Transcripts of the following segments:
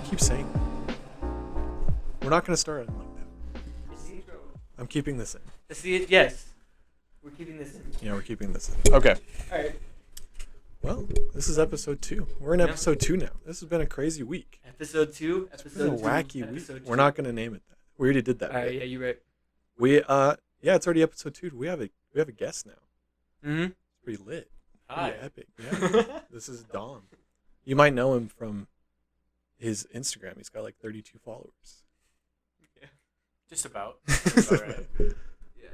keep saying that? We're not going to start it like that. It's the intro. I'm keeping this in. Yes. We're keeping this in. Yeah, we're keeping this in. Okay. All right. Well, this is episode 2. We're in episode 2 now. This has been a crazy week. Episode 2. It's been a wacky week. We're not going to name it that. We already did that. All right. Yeah, you're right. Yeah, it's already episode 2. We have a guest now. Mm-hmm. It's pretty lit. Hi. Pretty epic. Yeah. This is Dom. You might know him from his Instagram. He's got like 32 followers. Yeah. Just about. That's all right. Yeah.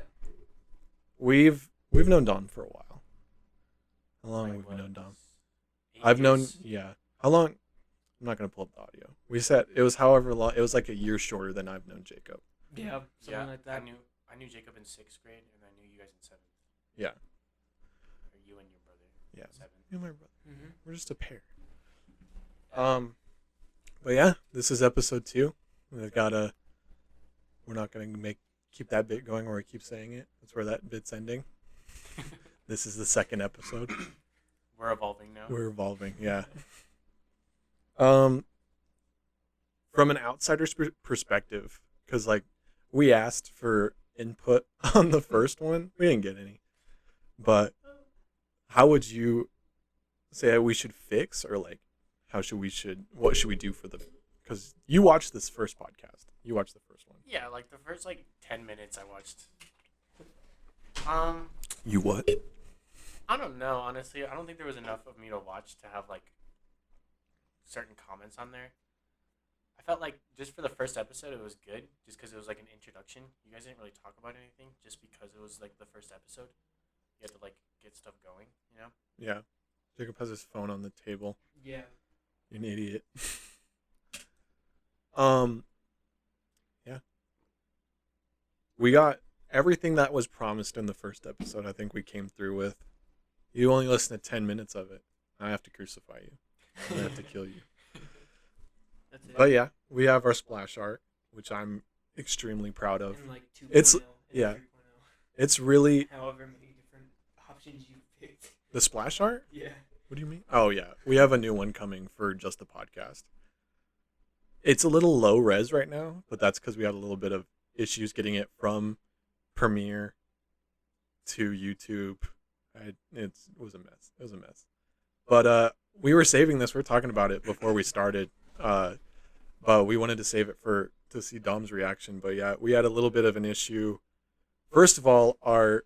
We've known Dom for a while. How long have we known Dom? I've known, yeah. How long? I'm not going to pull up the audio. We said it was however long. It was like a year shorter than I've known Jacob. Yeah. Something like that. I knew Jacob in 6th grade, and I knew you guys in 7th. Yeah. Or you and your brother. Yeah. 7th. You and my brother. Mm-hmm. We're just a pair. But yeah, this is episode 2. We're not going to keep that bit going where we keep saying it. That's where that bit's ending. This is the 2nd episode. We're evolving now. We're evolving, yeah. From an outsider's perspective, because like we asked for input on the first one, we didn't get any. But how would you say we should fix, or like what should we do for because you watched this first podcast. You watched the first one. Yeah, like the first 10 minutes I watched. You what? I don't know, honestly. I don't think there was enough of me to watch to have certain comments on there. I felt like just for the first episode it was good, just because it was like an introduction. You guys didn't really talk about anything, just because it was like the first episode. You had to get stuff going, you know? Yeah. Jacob has his phone on the table. Yeah. You're an idiot. Yeah. We got everything that was promised in the first episode. I think we came through with. You only listen to 10 minutes of it. I have to crucify you. I have to kill you. That's it. But yeah, we have our splash art, which I'm extremely proud of. And 2.0. It's- and yeah. 3.0. It's really However many different options you picked. the splash art. Yeah. What do you mean? Oh yeah, we have a new one coming for just the podcast. It's a little low res right now, but that's because we had a little bit of issues getting it from Premiere to YouTube. It was a mess. It was a mess. But we were saving this. We were talking about it before we started. But we wanted to save it to see Dom's reaction. But yeah, we had a little bit of an issue. First of all, our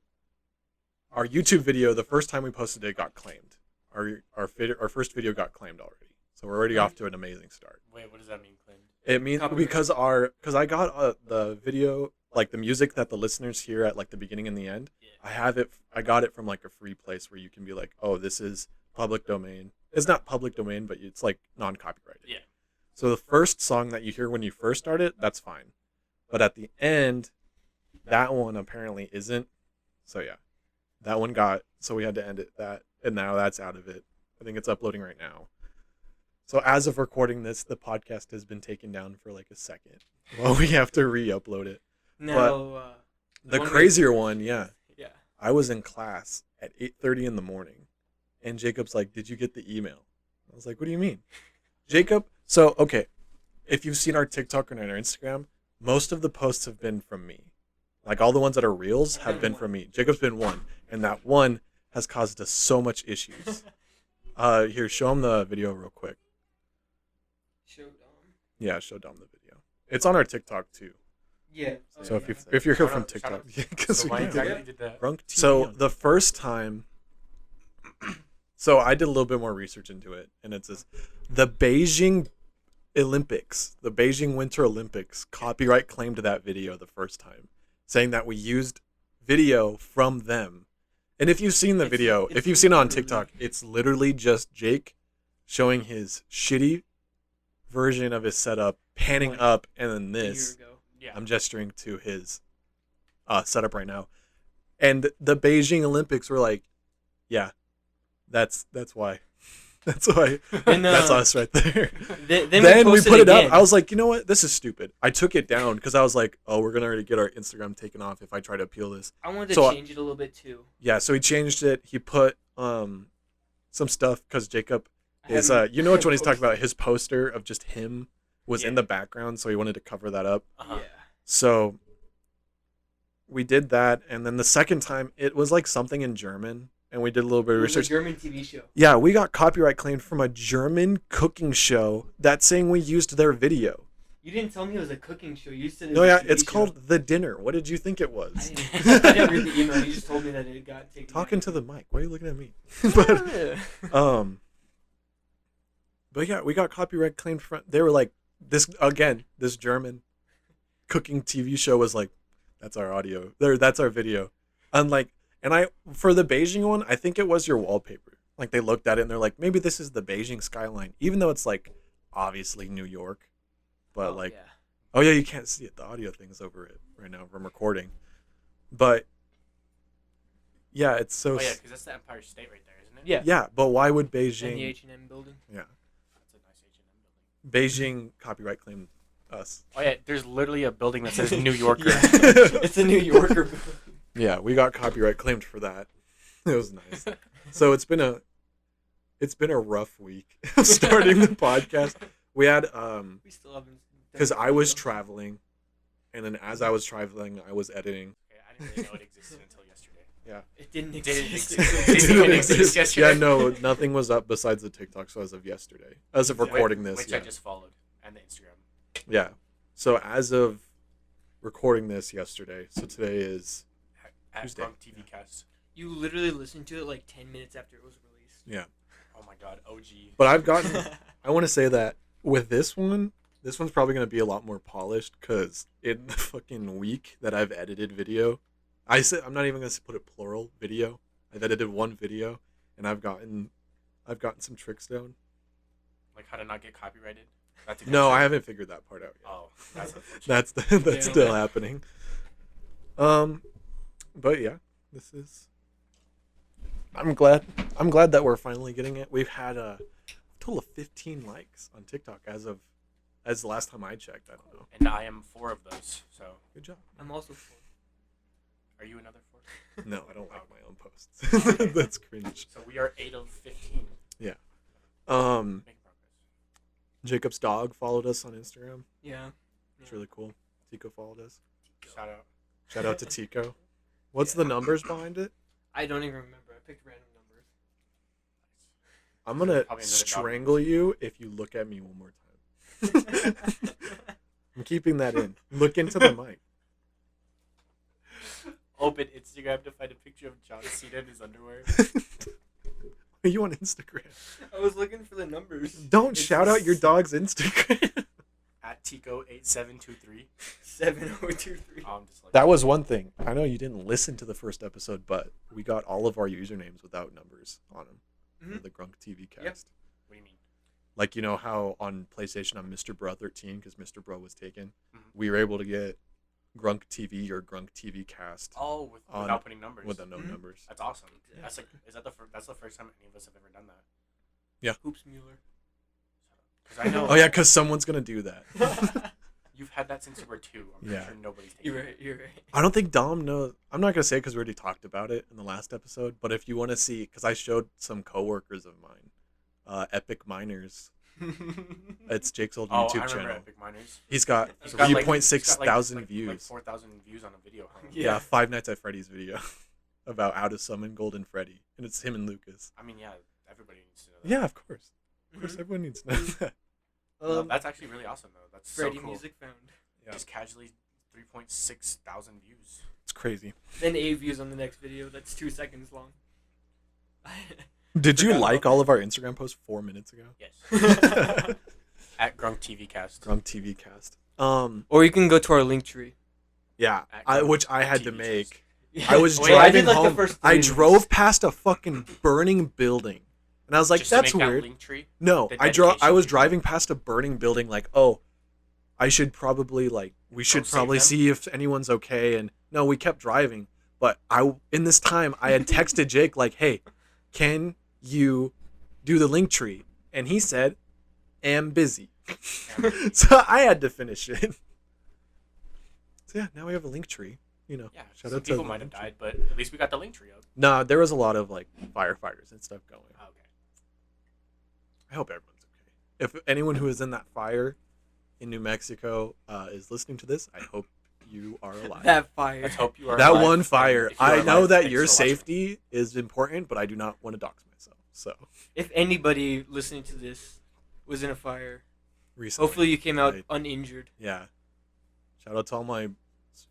YouTube video, the first time we posted it, got claimed. Our first video got claimed already. So we're already off to an amazing start. Wait, what does that mean, claimed? It means Copyright. because I got the video, like the music that the listeners hear at like the beginning and the end. Yeah. I got it from like a free place where you can be like, oh, this is public domain. It's not public domain, but it's like non-copyrighted. Yeah. So the first song that you hear when you first start it, that's fine. But at the end, that one apparently isn't. So yeah, that one so we had to end it and now that's out of it. I think it's uploading right now. So as of recording this, the podcast has been taken down for like a second. Well, we have to re-upload it. Now, The crazier one, yeah. Yeah. I was in class at 8:30 in the morning, and Jacob's like, "Did you get the email?" I was like, "What do you mean?" Jacob, so, okay, if you've seen our TikTok and our Instagram, most of the posts have been from me. Like, all the ones that are reels have been from me. Jacob's been one, and that one has caused us so much issues. Here, show him the video real quick. Show Dom. Yeah, show Dom the video. It's on our TikTok, too. Yeah. So if you're here Shout from out- TikTok, shout because So why exactly did that? Grunk TV. So the first time, so I did a little bit more research into it, and it says the Beijing Winter Olympics copyright claimed that video the first time, saying that we used video from them. And if you've seen the video, if you've seen it on TikTok, it's literally just Jake showing his shitty version of his setup, panning up, and then A year this. ago. Yeah. I'm gesturing to his setup right now. And the Beijing Olympics were like, yeah, that's why. That's why. And, That's us right there. Then we put it again. up. I was like, you know what? This is stupid. I took it down because I was like, oh, we're going to already get our Instagram taken off if I try to appeal this. I wanted to So, change it a little bit too. Yeah, so he changed it. He put some stuff because Jacob is, haven't- you know which one he's talking about, his poster of just him was in Yeah. the background, so he wanted to cover that up. Uh-huh. So we did that, and then the second time it was like something in German, and we did a little bit of It was a research. German TV show. Yeah, we got copyright claimed from a German cooking show that's saying we used their video. You didn't tell me it was a cooking show. You said it No, was yeah, a TV it's show. called The Dinner. What did you think it I was? didn't read the email. You just told me that it got taken. Talking to the mic. Why are you looking at me? But yeah, we got copyright claimed from. They were like, this German cooking TV show was like, that's our audio. That's our video. Unlike, for the Beijing one, I think it was your wallpaper. Like they looked at it and they're like, maybe this is the Beijing skyline, even though it's like obviously New York, but oh yeah, you can't see it. The audio thing's over it right now from recording, but yeah, it's so. Oh yeah, because that's the Empire State right there, isn't it? Yeah. Yeah, but why would And the Beijing? H&M building. Yeah, That's a nice H&M building. Beijing copyright claimed us. Oh yeah, there's literally a building that says New Yorker. Yeah. It's a New Yorker building. Yeah, we got copyright claimed for that. It was nice. So it's been a rough week of starting the podcast. We had We still haven't. because I was traveling, and then as I was traveling, I was editing. Okay, I didn't really know it existed until yesterday. Yeah. It didn't Did it exist. exist? Did it exist yesterday? Yeah, no, nothing was up besides the TikTok. So as of yesterday, as of recording this, Which yeah. I just followed, and the Instagram. Yeah. So as of recording this yesterday, so today is At Tuesday. Grunk TV Cast. You literally listened to it like 10 minutes after it was released. yeah. Oh my god, OG. But I've gotten. I want to say that with this one's probably going to be a lot more polished because in the fucking week that I've edited video, I'm not even going to put it plural video. I've edited one video, and I've gotten some tricks down. Like how to not get copyrighted. That's a good No, trick. I haven't figured that part out yet. Oh, that's unfortunate. That's Yeah. still happening. But yeah, this is. I'm glad that we're finally getting it. We've had a total of 15 likes on TikTok as the last time I checked. I don't know. And I am 4 of those. So, Good job. I'm also full. are you another 4? No, I don't like my own posts. That's cringe. So we are 8 of 15. Yeah. Making progress. Jacob's dog followed us on Instagram. Yeah. It's really cool. Tico followed us. Shout out. Shout out to Tico. What's the numbers behind it? I don't even remember. I picked random numbers. I'm gonna Probably another dog. strangle you if you look at me one more time. I'm keeping that in. Look into the mic. Open Instagram to find a picture of John Cena in his underwear. Are you on Instagram? I was looking for the numbers. Don't It's shout out your dog's Instagram. At Tico8723. 7023. I'm just like, That was one thing. I know you didn't listen to the first episode, but we got all of our usernames without numbers on them. Mhm. The Grunk TV cast. Yep. what do you mean? Like, you know how on PlayStation I'm Mr. Bro 13 because Mr. Bro was taken? Mhm. We were able to get Grunk TV or Grunk TV cast Oh, On- without putting numbers. with the no Mhm. numbers. That's awesome. Yeah. That's like, that's the first time any of us have ever done that. Hoops Mueller. Because I know Oh, yeah, because someone's going to do that. you've had that since you were 2. I'm pretty Yeah. sure nobody's taken You're it. right. You're right. I don't think Dom knows. I'm not going to say because we already talked about it in the last episode, but if you want to see, because I showed some coworkers of mine, Epic Miners. It's Jake's old Oh, I YouTube remember channel. Epic Miners. He's got He's got, like- 3.6 he's got, thousand like views. 4,000 views on a video. Huh? Yeah. Yeah, Five Nights at Freddy's video about how to summon Golden Freddy, and it's him and Lucas. I mean, yeah, everybody needs to know that. Yeah, of course. Of course, Mhm. everyone needs to know that. No, that's actually really awesome, though. That's Freddy so cool. music found. Yeah. Just casually 3.6 thousand views. It's crazy. Then 8 views on the next video. That's 2 seconds long. Did you Forgot like about all of our Instagram posts 4 minutes ago? Yes. Grunk At Grunk TV Cast. TV cast. Or you can go to our link tree. Yeah, At which I Grunk had to TV make. cast. I was Wait, I driving did, like, the home. first I 3 drove minutes. past a fucking burning building, and I was like, Just to "That's make that weird." link tree. No, The I dedication was video. driving past a burning building, like, oh, I should probably we should save probably them? see if anyone's okay. And no, we kept driving, but in this time I had texted Jake like, hey, can you do the link tree? And he said, am busy. So I had to finish it. So yeah, now we have a link tree. You know, Yeah, shout some out to people the might have link tree. died, but at least we got the link tree up. Nah, there was a lot of like firefighters and stuff going. Oh, okay. I hope everyone's okay. If anyone who was in that fire in New Mexico is listening to this, I hope you are alive. That fire. Let's hope you are That alive, one and fire. if you are I know alive, that thanks your for watching. safety is important, but I do not want to dox myself. So If anybody listening to this was in a fire, recently, hopefully you came out right. uninjured. Yeah. Shout out to all my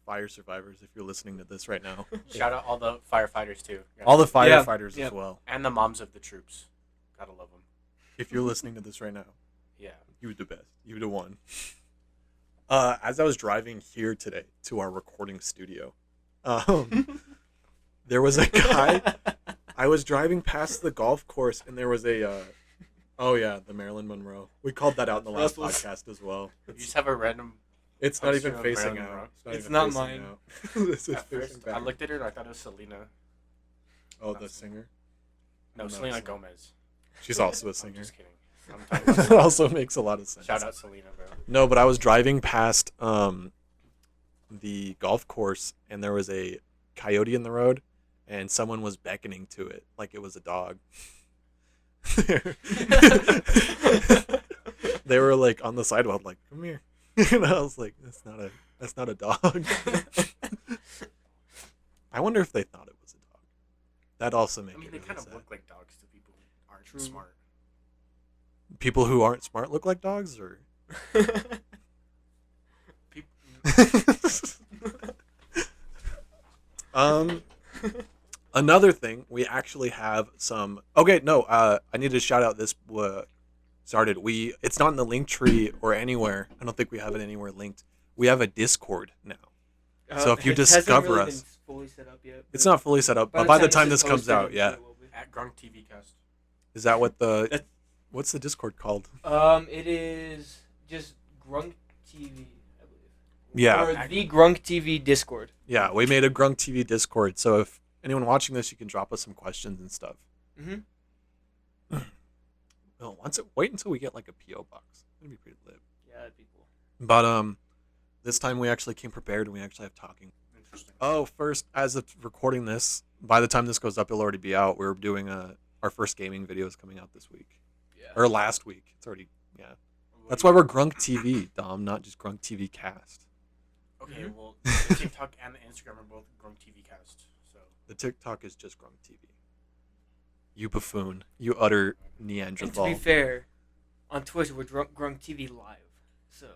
fire survivors if you're listening to this right now. Shout out all the firefighters too. All the Yeah, firefighters yeah. as well. And the moms of the troops. Gotta love them. If you're listening to this right now, Yeah. you the best. You the one. As I was driving here today to our recording studio, there was a guy. I was driving past the golf course, and there was a. Oh yeah, the Marilyn Monroe. We called that out in the last Russell's. podcast as well. You just have a random. It's not even poster of facing Marilyn out. Monroe. It's even not facing mine. out. This is At facing first, back. I looked at her and I thought it was Selena. Oh, the singer. No, No, Selena it's not. Gomez. She's also a I'm singer. just kidding. I'm talking That about also makes a lot of sense. Shout out Selena, bro. No, but I was driving past the golf course, and there was a coyote in the road, and someone was beckoning to it like it was a dog. They were like on the sidewalk, like, "Come here," and I was like, "That's not a dog." I wonder if they thought it was a dog. That also makes I mean, it they really kind of sad. look like dogs to people who aren't True. smart. People who aren't smart look like dogs, or another thing, we actually have some. Okay, no, I need to shout out this. Started. It's not in the link tree or anywhere. I don't think we have it anywhere linked. We have a Discord now. So if you it hasn't discover really us- been fully set up yet, It's but not fully set up, but by the time this comes posted, out, I'm yeah. sure it will be. At Grunk TV Cast. Is that what the? That's- What's the Discord called? It is just Grunk TV, I believe. Yeah. Or the Grunk TV Discord. Yeah, we made a Grunk TV Discord. So if anyone watching this, you can drop us some questions and stuff. Mm-hmm. No, wait until we get like a PO box. It'd be pretty lit. Yeah, that'd be cool. But this time we actually came prepared and we actually have talking. Interesting. Oh, first, as of recording this, by the time this goes up, it'll already be out. We're doing our first gaming video is coming out this week Yeah. or last week. It's already That's why we're Grunk TV, Dom, not just Grunk TV Cast. Okay, Mhm. well, the TikTok and the Instagram are both Grunk TV Cast. So The TikTok is just Grunk TV. You buffoon. You utter And to Neanderthal. be fair, on Twitch we're Grunk TV Live, so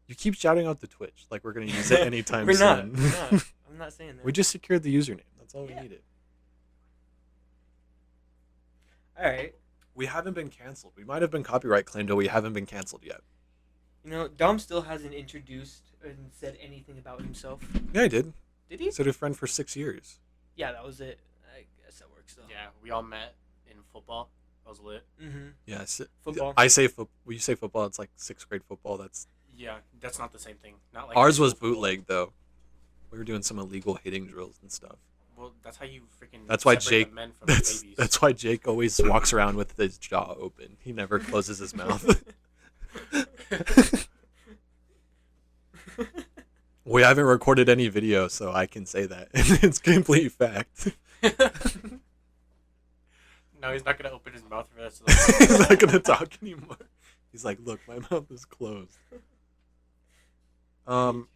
You keep shouting out the Twitch like we're going to use it anytime we're not. soon. We're not. I'm not saying that. We just secured the username. That's all we Yeah. needed. All right. We haven't been canceled. We might have been copyright claimed, but we haven't been canceled yet. You know, Dom still hasn't introduced and said anything about himself. Yeah, I did. Did he? Said a friend for 6 years. Yeah, that was it. I guess that works though. yeah, we all met in football. That was lit. Mm-hmm. Yeah, Football. I say when you say football, it's like 6th grade football. That's Yeah, that's not the same thing. Not like ours was football. bootleg though. We were doing some illegal hitting drills and stuff. Well, that's how you freaking. That's why separate Jake. the men from the That's babies. that's why Jake always walks around with his jaw open. He never closes his mouth. We haven't recorded any video, so I can say that it's complete fact. No, he's not gonna open his mouth for the rest of the He's not gonna talk anymore. He's like, "Look, my mouth is closed." What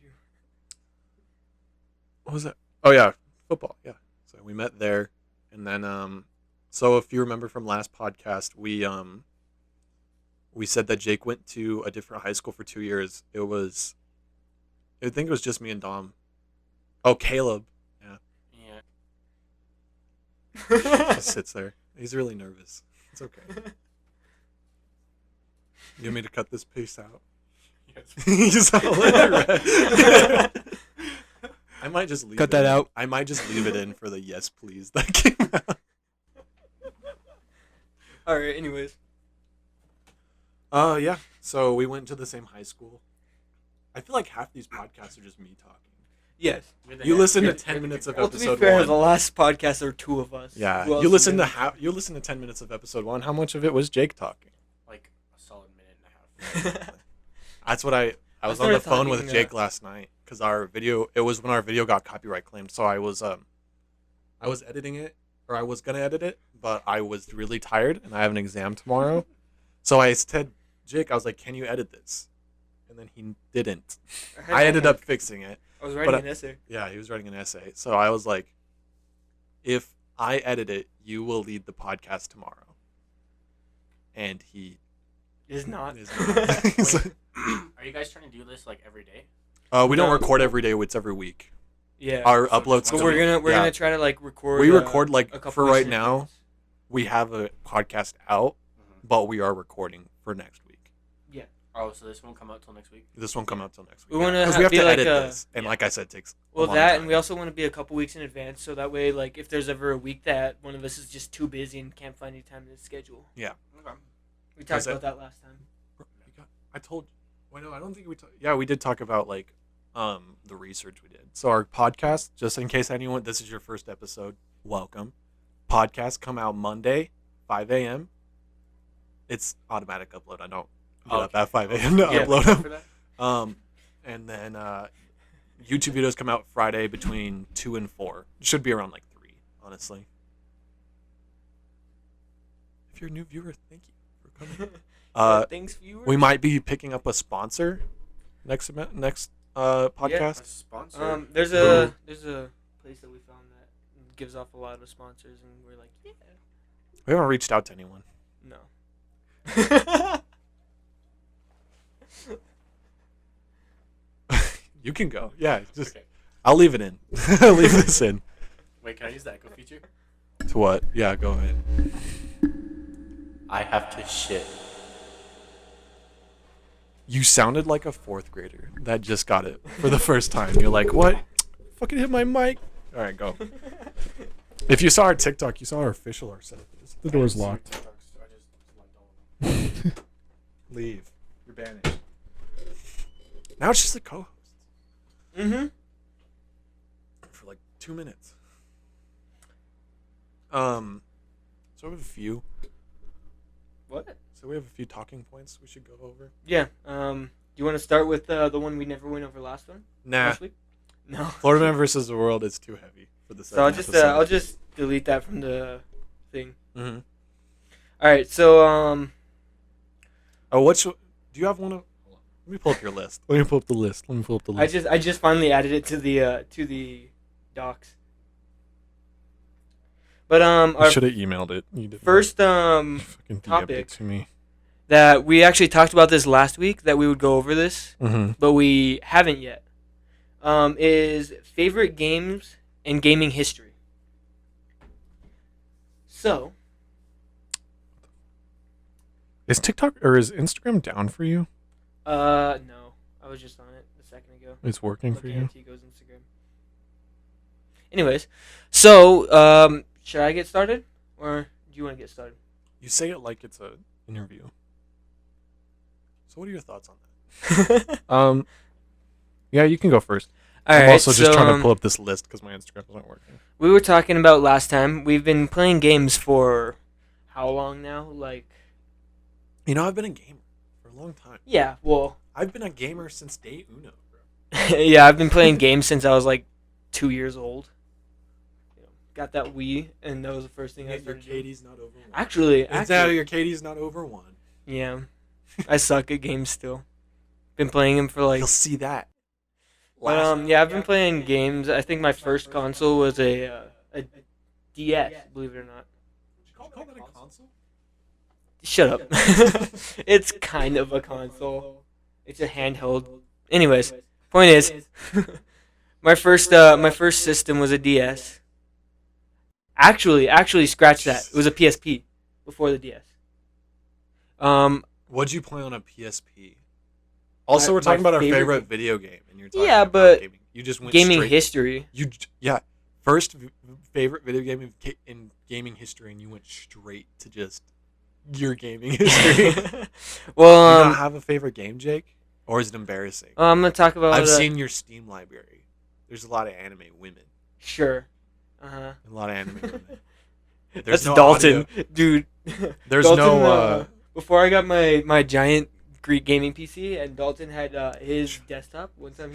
was it? Oh yeah, football. Yeah. So we met there, and then so if you remember from last podcast, we said that Jake went to a different high school for 2 years. I think it was just me and Dom. Oh, Caleb. Yeah, Yeah. just sits there. He's really nervous. It's okay. You want me to cut this piece out? Yes. He's all red. I might just leave Cut it that in. out. I might just leave it in for the yes please that came out. All right. Anyways. Yeah. So we went to the same high school. I feel like half these podcasts are just me talking. Yes. You listen to You're the 10 minutes of Well, to be episode fair, 1. the last podcast there were two of us. Yeah. Who else You is listen in to it? you listen to 10 minutes of episode 1. How much of it was Jake talking? like a solid minute and a half. That's what I was on started the phone with talking, Jake last night cuz it was when our video got copyright claimed. So I was editing it, or I was going to edit it, but I was really tired and I have an exam tomorrow. So I said, Jake, I was like, "Can you edit this?" and then he didn't. had I ended homework. up fixing it. I was writing but an essay. Yeah, he was writing an essay. So I was like, if I edit it, you will lead the podcast tomorrow. And he Is not. is not. So- Are you guys trying to do this like every day? we don't No. record every day. It's every week. Yeah. Our So uploads. just But once a we're week. gonna try to like record. We record, like, a couple for weeks right in now. advance. We have a podcast out, but we are recording for next week. Oh, so this won't come out till next week. This won't come out till next week. We wanna because we have be to like edit a- this, and Yeah. like I said, it takes. Well, a long that time. and we also want to be a couple weeks in advance, so that way, like, if there's ever a week that one of us is just too busy and can't find any time to schedule. Okay. We talked Is it- about that last time. I told. Well, no, I don't think we. Yeah, we did talk about like, the research we did. So our podcast, just in case anyone, this is your first episode, welcome. Podcasts come out Monday, 5 a.m. It's automatic upload. I don't get up at 5 a.m. to Yeah. upload For them. that? And then YouTube videos come out Friday between 2 and 4. It should be around like 3, honestly. If you're a new viewer, thank you for coming. Thanks, viewers. We might be picking up a sponsor next podcast. A sponsor. There's a place that we found that gives off a lot of sponsors, and we're like, yeah, We haven't reached out to anyone. no. You can go. Yeah, just Okay. I'll leave it in. I'll leave this in. Wait, can I use that echo feature? To what? Yeah, go ahead. I have to shit. You sounded like a 4th grader that just got it for the first time. You're like, what? Fucking hit my mic. All right, go. If you saw our TikTok, you saw our official art setup. The door's locked. Leave. You're banished. Now it's just the co-host Mm-hmm. for like 2 minutes. So we have a few. What? So we have a few talking points we should go over. Yeah. Do you want to start with the one we never went over last Nah, week? No. Florida Man versus the World is too heavy for this. So I'll just delete that from the thing. Mm-hmm. All right. So Oh, do you have one of? Hold on. Let me pull up your list. Let me pull up the list. I just finally added it to the docs. But I our should have emailed it. You didn't. first Fucking DM'd it topic. to me. that we actually talked about this last week that we would go over this, Mm-hmm. but we haven't yet. Is favorite games and gaming history. So, Is TikTok or is Instagram down for you? no, I was just on it a second ago. It's working for Looking you. at Tico's Instagram. Anyways, so should I get started, or do you want to get started? You say it like it's a interview. So what are your thoughts on that? Yeah, you can go first. All I'm right, also just so, trying to pull up this list because my Instagram isn't working. We were talking about last time. We've been playing games for how long now? Like, You know, I've been a gamer for a long time. yeah, well, I've been a gamer since day uno, bro. yeah, I've been playing games since I was like 2 years old. Got that Wii, and that was the first thing I Your started doing. KD's not over 1. Actually, Your KD's not over 1. yeah, I suck at games still. Been playing them for like, You'll see that. but yeah, I've been playing games. I think my first console was a DS, believe it or not. Call that a console? Shut up. It's kind of a console. It's a handheld. Anyways, point is, my first system was a DS. Actually, scratch that. It was a PSP before the DS. What'd you play on a PSP? Also, My- we're talking my about our favorite favorite video game, and you're talking Yeah, about but gaming. You just went Gaming straight. history. First favorite video game in gaming history, and you went straight to just your gaming history. Do you Well, not have a favorite game, Jake, or is it embarrassing? I'm gonna talk about. I've seen your Steam library. There's a lot of anime women. Sure. Uh A lot of anime women. huh. There's That's no Dalton, audio. dude. There's Dalton, no. Before I got my giant Greek gaming PC, and Dalton had his desktop. One time,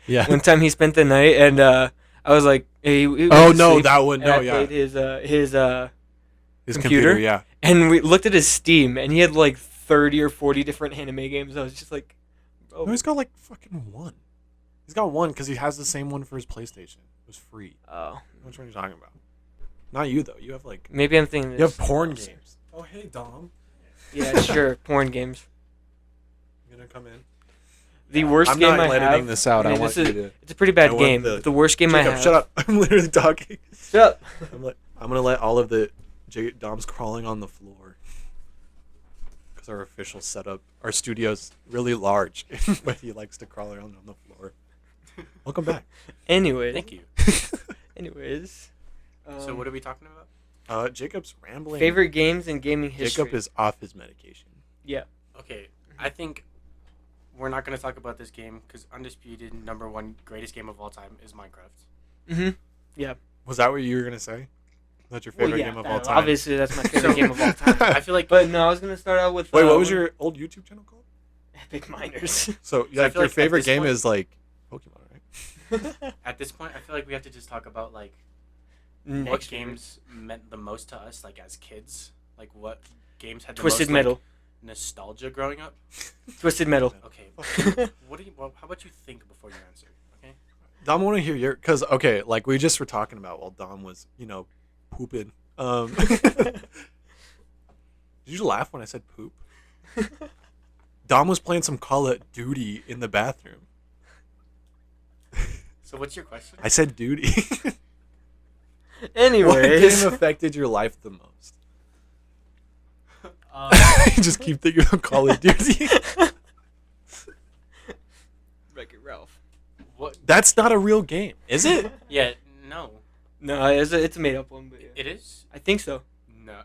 Yeah. one time he spent the night, and I was like, he went Oh to no, sleep, that one. and No, I yeah. played his His computer? Yeah. and we looked at his Steam, and he had like 30 or 40 different anime games. I was just like, No, he's got like fucking one. He's got one because he has the same one for his PlayStation. It was free. oh, Which one are you talking about? Not you though. You have like maybe I'm thinking. you have this- porn games. Oh hey Dom, Yeah, sure, porn games. you gonna come in? The worst I'm game not I editing have. this out. I mean, want this you is- to. It's a pretty bad I want game. the- but the worst game I Jacob, have. shut up! I'm literally talking. Shut up. I'm gonna let all of the Dom's crawling on the floor because our official setup, our studio's really large, but he likes to crawl around on the floor. Welcome back. Anyways. Thank you. Anyways. So what are we talking about? Jacob's rambling. Favorite games in gaming history. Jacob is off his medication. Yeah. Okay, I think we're not going to talk about this game because undisputed #1 greatest game of all time is Minecraft. Mm-hmm. Was that what you were gonna say? That's your Well, favorite yeah, game of all time. obviously that's my favorite game of all time. I feel like But no, I was gonna start out with. Wait, what was your old YouTube channel called? Epic Miners? So, I like, feel your like at favorite this game point- is like Pokemon, right? at this point, I feel like we have to just talk about like what Next games meant the most to us, like as kids, like what games had the Twisted most, Metal. like, nostalgia growing up. Twisted Metal. Okay, what do you? Well, how about you think before you answer? Okay. Dom, I want to hear your because okay, like we just were talking about while Dom was pooping. Did you laugh when I said poop? Dom was playing some Call of Duty in the bathroom. So what's your question? I said duty. What Anyways. game affected your life the most? Um, I just keep thinking of Call of Duty. Wreck-It Ralph. what? That's not a real game, is it? Yeah. No. No, it's a made up one, but yeah. It is. I think so. No.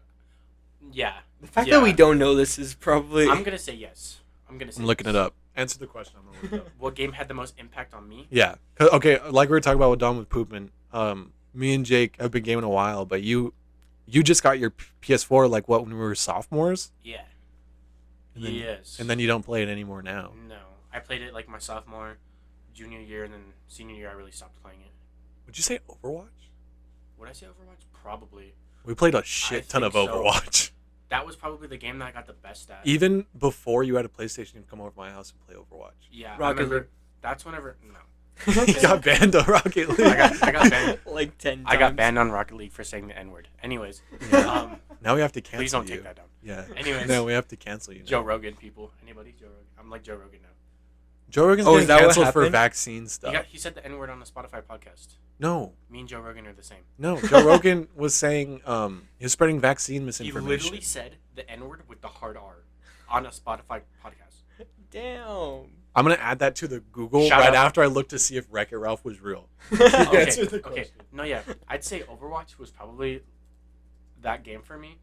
Yeah. The fact Yeah. that we don't know this is probably. I'm gonna say yes. I'm gonna say. I'm looking yes. it up. Answer the question. I'm gonna look it up. What game had the most impact on me? Yeah. 'Cause- okay, like we were talking about with Dom with pooping. Me and Jake have been gaming a while, but you just got your PS4 like what when we were sophomores, Yeah. and then, Yes. and then you don't play it anymore now. No, I played it like my sophomore, junior year, and then senior year I really stopped playing it. Would you say Overwatch? Would I say Overwatch? Probably. We played a shit ton of think so. Overwatch. That was probably the game that I got the best at. Even before you had a PlayStation, you'd come over to my house and play Overwatch. Yeah, I Rocket remember. League. That's whenever. No, You got banned on Rocket League. I got banned. like 10 times. I got banned on Rocket League for saying the N word. Anyways, Yeah. Now we have to cancel please don't you. take that down. Yeah. Anyways. No, we have to cancel you. Now. Joe Rogan, people. Anybody? Joe Rogan. I'm like Joe Rogan now. Joe Rogan's Oh, getting is that what canceled for happened? vaccine stuff. He said the N word on a Spotify podcast. No, Me and Joe Rogan are the same. no. Joe Rogan was saying he was spreading vaccine He misinformation. literally said the N word with the hard R on a Spotify podcast. Damn. I'm gonna add that to the Google Shout right out. after I look to see if Wreck-It Ralph was real. Okay, Answer the okay. question. No, yeah. I'd say Overwatch was probably that game for me,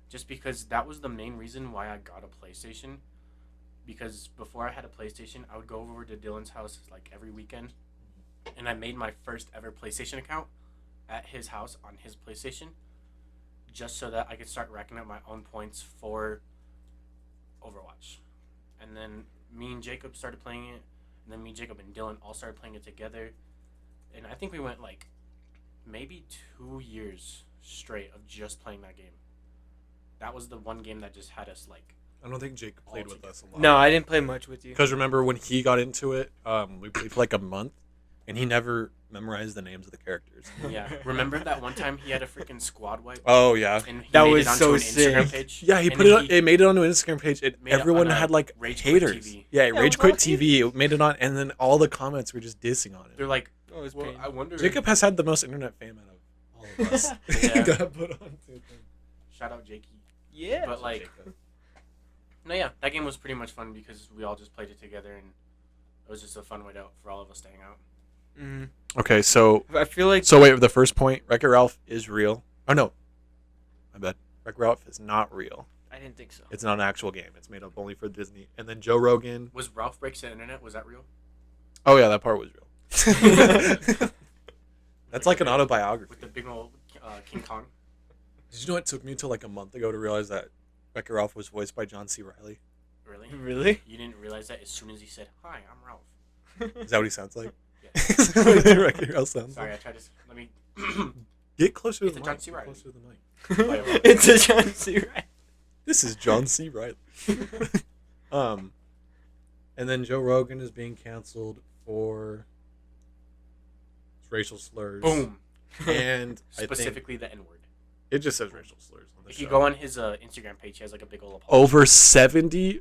just because that was the main reason why I got a PlayStation. Because before I had a PlayStation, I would go over to Dylan's house like every weekend, and I made my first ever PlayStation account at his house on his PlayStation, just so that I could start racking up my own points for Overwatch. And then me and Jacob started playing it, and then me, Jacob, and Dylan all started playing it together. And I think we went like maybe 2 years straight of just playing that game. That was the one game that just had us like. I don't think Jake played with us a lot. No, I didn't play much with you. Because remember when he got into it, we played for like a month, and he never memorized the names of the characters. Yeah, remember that one time he had a freaking squad wipe, Oh yeah. and he That made was it onto so an Instagram sick. page. Yeah, he And put it then on. It made it onto an Instagram page. And made it everyone on a had like Rage Quit haters. TV. Yeah, Yeah, Rage what Quit about TV. It made it on, and then all the comments were just dissing on They're it. like, Oh, it's well, pain. I wonder. Jacob has had the most internet fame out of all of us. Yeah. Got put on to Shout out Jakey. Yeah. But like, no, yeah, that game was pretty much fun because we all just played it together, and it was just a fun way for all of us to hang out. Mm. Okay, so I feel like wait, the first point, Wreck-It Ralph is real. Oh no, my bad. Wreck-It Ralph is not real. I didn't think so. It's not an actual game. It's made up only for Disney. And then Joe Rogan. Was Ralph Breaks the Internet? Was that real? Oh yeah, that part was real. That's like an autobiography. With the big old King Kong. Did you know it took me until like a month ago to realize that Wreck-It Ralph was voiced by John C. Reilly? Really? Really? You didn't realize that as soon as he said, "Hi, I'm Ralph." Is that what he sounds like? Yeah. Wreck-It Ralph sounds Sorry, like. I tried to. Let me. Get closer to It's the a mic. John C. Get Reilly. closer to the mic. It's a John C. Reilly. This is John C. Riley. And then Joe Rogan is being canceled for racial slurs. Boom. And I think Specifically the N word. it just says racial slurs on the If show. you go on his Instagram page, he has like a big old apology. Over 70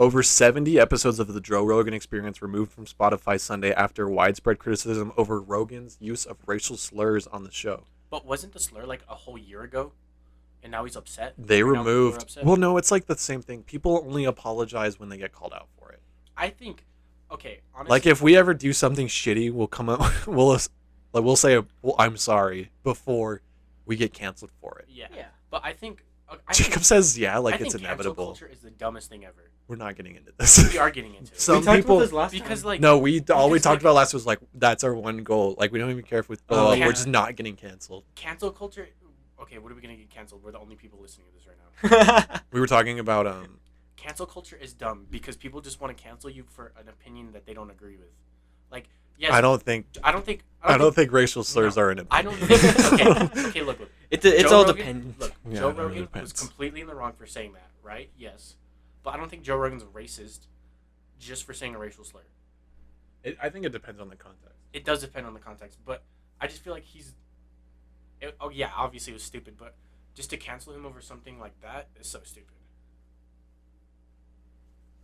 over 70 episodes of the Joe Rogan Experience removed from Spotify Sunday after widespread criticism over Rogan's use of racial slurs on the show. But wasn't the slur like a whole year ago? And now he's upset? They Or now people are removed. upset? Well, no, it's like the same thing. People only apologize when they get called out for it. I think, okay, honestly. Like if we ever do something shitty, we'll come out. We'll say, "Well, I'm sorry," before we get canceled for it. Yeah. But I think. Jacob says, "Yeah, like I it's think inevitable." Cancel culture is the dumbest thing ever. We're not getting into this. We are getting into it. Some we talked people, about this last Because, time. like. no, all we because, talked like- about last was like that's our one goal. Like we don't even care if we, Oh, we're just not getting canceled. Cancel culture. Okay, what are we going to get canceled? We're the only people listening to this right now. We were talking about Cancel culture is dumb because people just want to cancel you for an opinion that they don't agree with. Like, yes. I don't think racial slurs no, are an opinion. I don't think. Okay, look. It's Joe all Rogan- dependent. Look, Yeah, Joe it really Rogan was depends. completely in the wrong for saying that, right? Yes. But I don't think Joe Rogan's racist just for saying a racial slur. I think it depends on the context. It does depend on the context, but I just feel like obviously it was stupid, but just to cancel him over something like that is so stupid.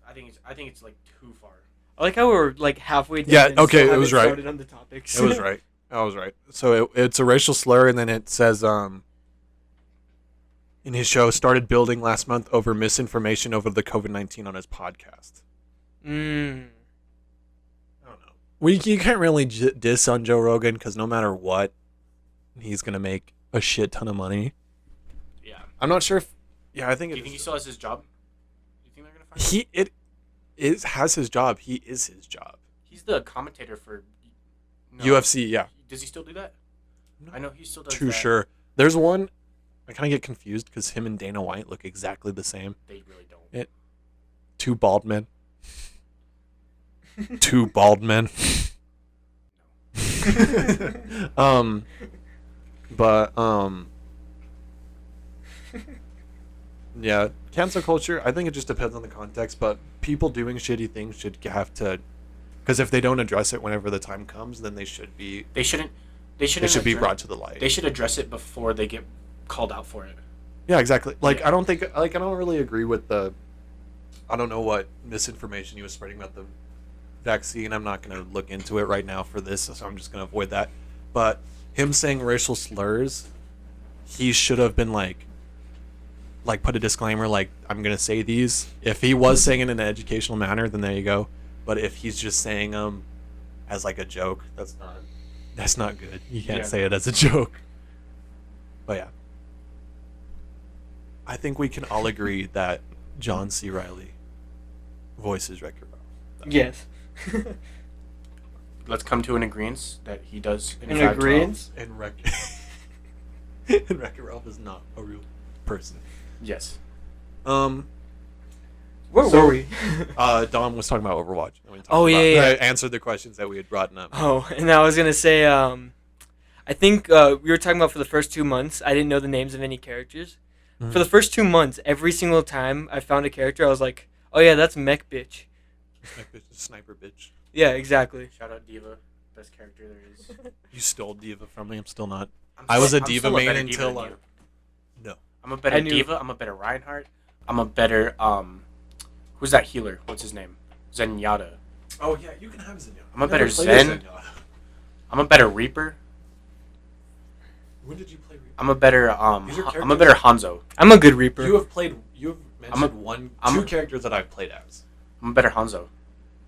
I think it's like too far. I like how we're like halfway done. Yeah, and okay, still it was haven't right. started on the topics. It was right. I was right. So it's a racial slur, and then it says in his show started building last month over misinformation over the COVID-19 on his podcast. Mm. I don't know. You can't really diss on Joe Rogan because no matter what, he's gonna make a shit ton of money. Yeah. I'm not sure if. Yeah, I think Do it you think he is. still has his job? Do you think they're gonna find him? Has his job. He is his job. He's the commentator for UFC. Yeah. Does he still do that? No. I know he still does. Too that. sure. There's one. I kind of get confused because him and Dana White look exactly the same. They really don't. Two bald men. Two bald men. Yeah, cancel culture, I think it just depends on the context, but people doing shitty things should have to, because if they don't address it whenever the time comes, then they should be They shouldn't be brought to the light. They should address it before they get called out for it. Yeah, exactly. Like Yeah. I don't really agree with I don't know what misinformation he was spreading about the vaccine. I'm not going to look into it right now for this, so I'm just going to avoid that. But him saying racial slurs, he should have been like put a disclaimer like I'm going to say these. If he was saying it in an educational manner, then there you go. But if he's just saying them as like a joke, that's not good. You can't Yeah. say it as a joke. But yeah. I think we can all agree that John C. Riley voices Wreck-It Ralph. Yes. Let's come to an agreement that he does. An fact agreement? And Wreck-It Ralph is not a real person. well. Yes. Where So- were we? Dom was talking about Overwatch. And we talked Oh, about, yeah. I answered the questions that we had brought up. Oh, and I was gonna say, I think we were talking about for the first 2 months. I didn't know the names of any characters. Mhm. For the first 2 months, every single time I found a character, I was like, "Oh yeah, that's Mech Bitch." Sniper bitch. Yeah, exactly. Shout out Diva, best character there is. You stole Diva from me. I'm still not. I'm I was a I'm Diva still main better Diva until than you. no. I'm a better I knew- Diva. I'm a better Reinhardt. I'm a better who's that healer? What's his name? Zenyatta. Oh yeah, you can have Zenyatta. I'm a I better never played as Zen. Zenyatta. I'm a better Reaper. When did you play Reaper? I'm a better These are I'm a better Hanzo. I'm a good Reaper. You have mentioned I'm two a- characters that I've played as. I'm a better Hanzo.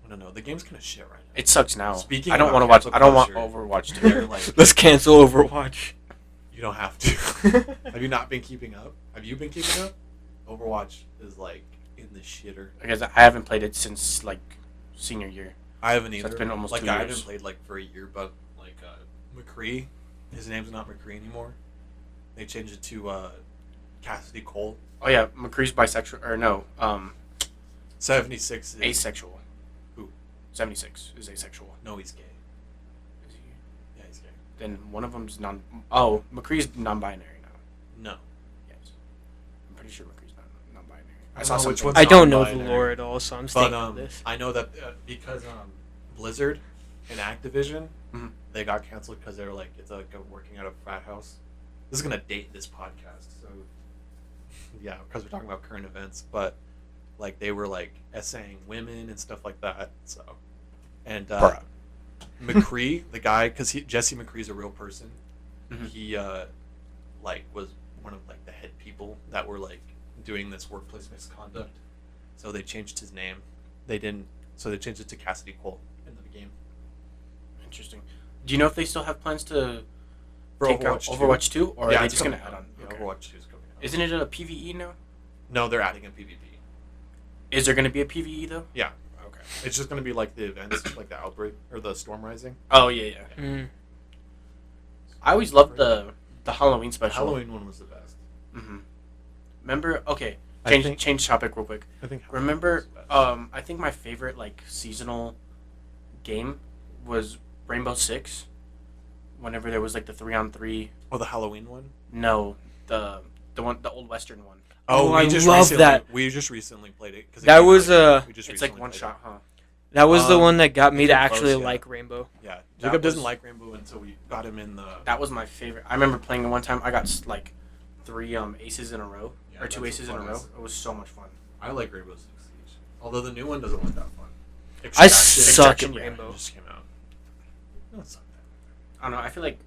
I don't know. The game's kind of shit right now. It sucks now. Speaking I don't about want to watch. cancel I don't want culture, Overwatch to They're be like, Let's cancel Overwatch. you don't have to. Have you not been keeping up? Have you been keeping up? Overwatch is like in the shitter. because I haven't played it since like senior year. I haven't either. it's been almost like 2 I years. haven't played like for a year, but like McCree, his name's not McCree anymore. They changed it to Cassidy Cole. Oh yeah, McCree's bisexual or no? 76 is Asexual. Who? 76 is asexual. No, he's gay. Is he? Yeah, he's gay. Then one of them's non. Oh, McCree's non-binary now. No. Yes, I'm pretty sure McCree's non-binary. I I saw don't know which something. one's I don't know the non-binary. lore at all, so I'm But staying on this. I know that because Blizzard and Activision, Mhm. they got canceled because they were like it's like working out of a frat house. This is gonna date this podcast, so yeah, because we're talking about current events. But like they were like essaying women and stuff like that. So and Bruh. McCree, the guy, because Jesse McCree's a real person. Mhm. He like was one of like the head people that were like doing this workplace misconduct. So they changed his name. They didn't. So they changed it to Cassidy Cole in the game. Interesting. Do you know if they still have plans to For take out Overwatch 2, or are they it's just gonna coming add out. on? Yeah, Okay. Overwatch 2 is coming out. Isn't it a PVE now? No, they're adding a PvP. Is there gonna be a PVE though? Yeah, Okay. it's just gonna be like the events, like the outbreak or the storm rising. Oh yeah. Mm. I always loved the Halloween The special. Halloween one was the best. Mm-hmm. Remember? Okay. I think- Change topic real quick. I think. Halloween Remember? was the best. I think my favorite like seasonal game was Rainbow Six. Whenever there was like the 3-on-3. Oh, the Halloween one. No, the old Western one. Oh, I just love recently, that. We just recently played it because That was, We just It's like recently one played shot, it. huh? That was the one that got me it's to close, actually yeah. like Rainbow. Yeah, That Jacob doesn't was- like Rainbow until we got him in the. That was my favorite. I remember playing it one time. I got like 3 aces in a row, Yeah, or 2 that's aces the in a row. funnest. It was so much fun. I like Rainbow Six Siege, although the new one doesn't look that fun. I Extraction. suck Extraction, at yeah. Rainbow. It just came out. No, it's not that. I don't know. I feel like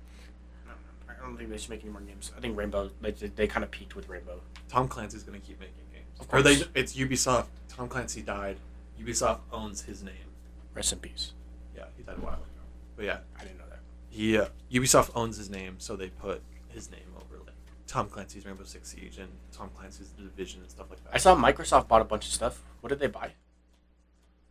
I don't think they should make any more games. I think Rainbow they kind of peaked with Rainbow. Tom Clancy's gonna keep making games. Of Or course. it's Ubisoft. Tom Clancy died. Ubisoft owns his name. Rest in peace. Yeah, he died a while ago. But yeah, I didn't know that. he Ubisoft owns his name, so they put his name over like Tom Clancy's Rainbow Six Siege and Tom Clancy's The Division and stuff like that. I saw Microsoft bought a bunch of stuff. What did they buy?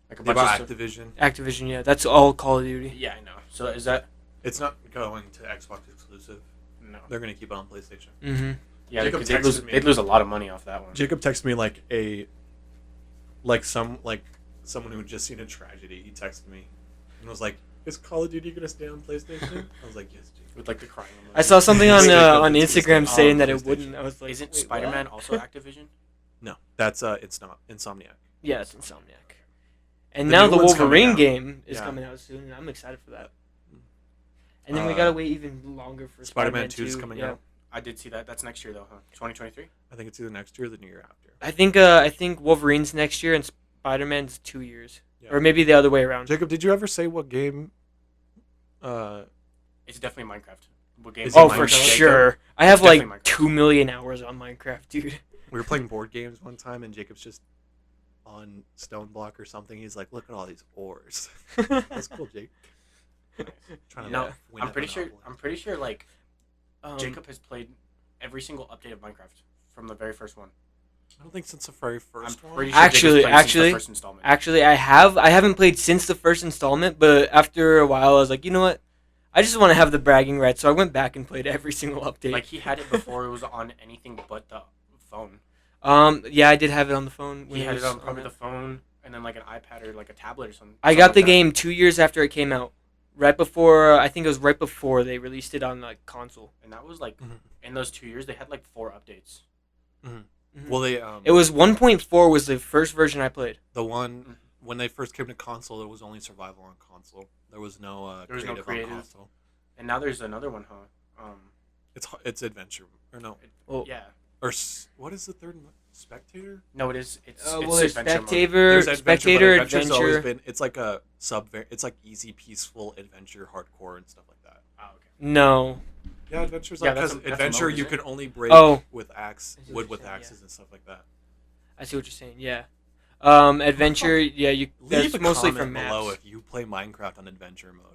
Like a They bunch bought of stuff. Activision. Activision, yeah, that's all Call of Duty. Yeah, I know. So is that It's not going to Xbox exclusive. no? They're gonna keep it on PlayStation. Mm-hmm. Yeah, Jacob because texted me. they'd lose a lot of money off that one. Jacob texted me like someone who had just seen a tragedy. He texted me and was like, "Is Call of Duty gonna stay on PlayStation?" I was like, "Yes, Jacob." With like the crying. I saw something on Jacob, on it's Instagram on saying that it PlayStation. wouldn't. I was like, Isn't wait, Spider-Man what? also Activision? No, that's it's not Insomniac. Yeah, it's Insomniac. And The now new the one's coming Wolverine out. game is Yeah. coming out soon, and I'm excited for that. And then we gotta wait even longer for Spider-Man Spider-Man 2 is 2, coming yeah. out. I did see that. That's next year though, huh? 2023. I think it's either next year or the year after. I think Wolverine's next year and Spider-Man's 2 years, Yeah. or maybe the other way around. Jacob, did you ever say what game? It's definitely Minecraft. What game? Is it Oh, for Minecraft? sure. I have It's like definitely Minecraft. 2 million hours on Minecraft, dude. We were playing board games one time, and Jacob's just on Stone Block or something. He's like, "Look at all these ores." That's cool, Jake. Trying to No, win I'm at pretty sure. Monopoly. I'm pretty sure. Like Um, Jacob has played every single update of Minecraft from the very first one. I don't think since the very first I'm one. pretty sure Actually- Jacob's played since actually- the first installment. Actually, I haven't played since the first installment, but after a while, I was like, you know what? I just want to have the bragging rights, so I went back and played every single update. Like he had it before it was on anything but the phone. Yeah, I did have it on the phone. when He had it was on probably it. the phone and then like an iPad or like a tablet or something. I got the game 2 years after it came out. Right before, I think it was right before they released it on like console. and that was like Mhm. in those 2 years they had like 4 updates. Well, they It was 1.4 was the first version I played. the one when they first came to console. There was only survival on console. There was no There was no creative creative. on console. And now there's another one, huh? It's adventure or no Well, Yeah. or what is the third one? Spectator? No, it is. It's well, there's adventure mode. There's Spectator, but Adventure's always Adventure. been. It's like a it's like easy, peaceful adventure, hardcore, and stuff like that. Oh, okay. No. Yeah, Adventure's Yeah, like that's because a adventure mode, you isn't can only break Oh. with axe I see what wood you're with saying, axes yeah. and stuff like that. I see what you're saying. Yeah. Adventure. Yeah, you. Leave That's a mostly comment from below maps. if you play Minecraft on adventure mode.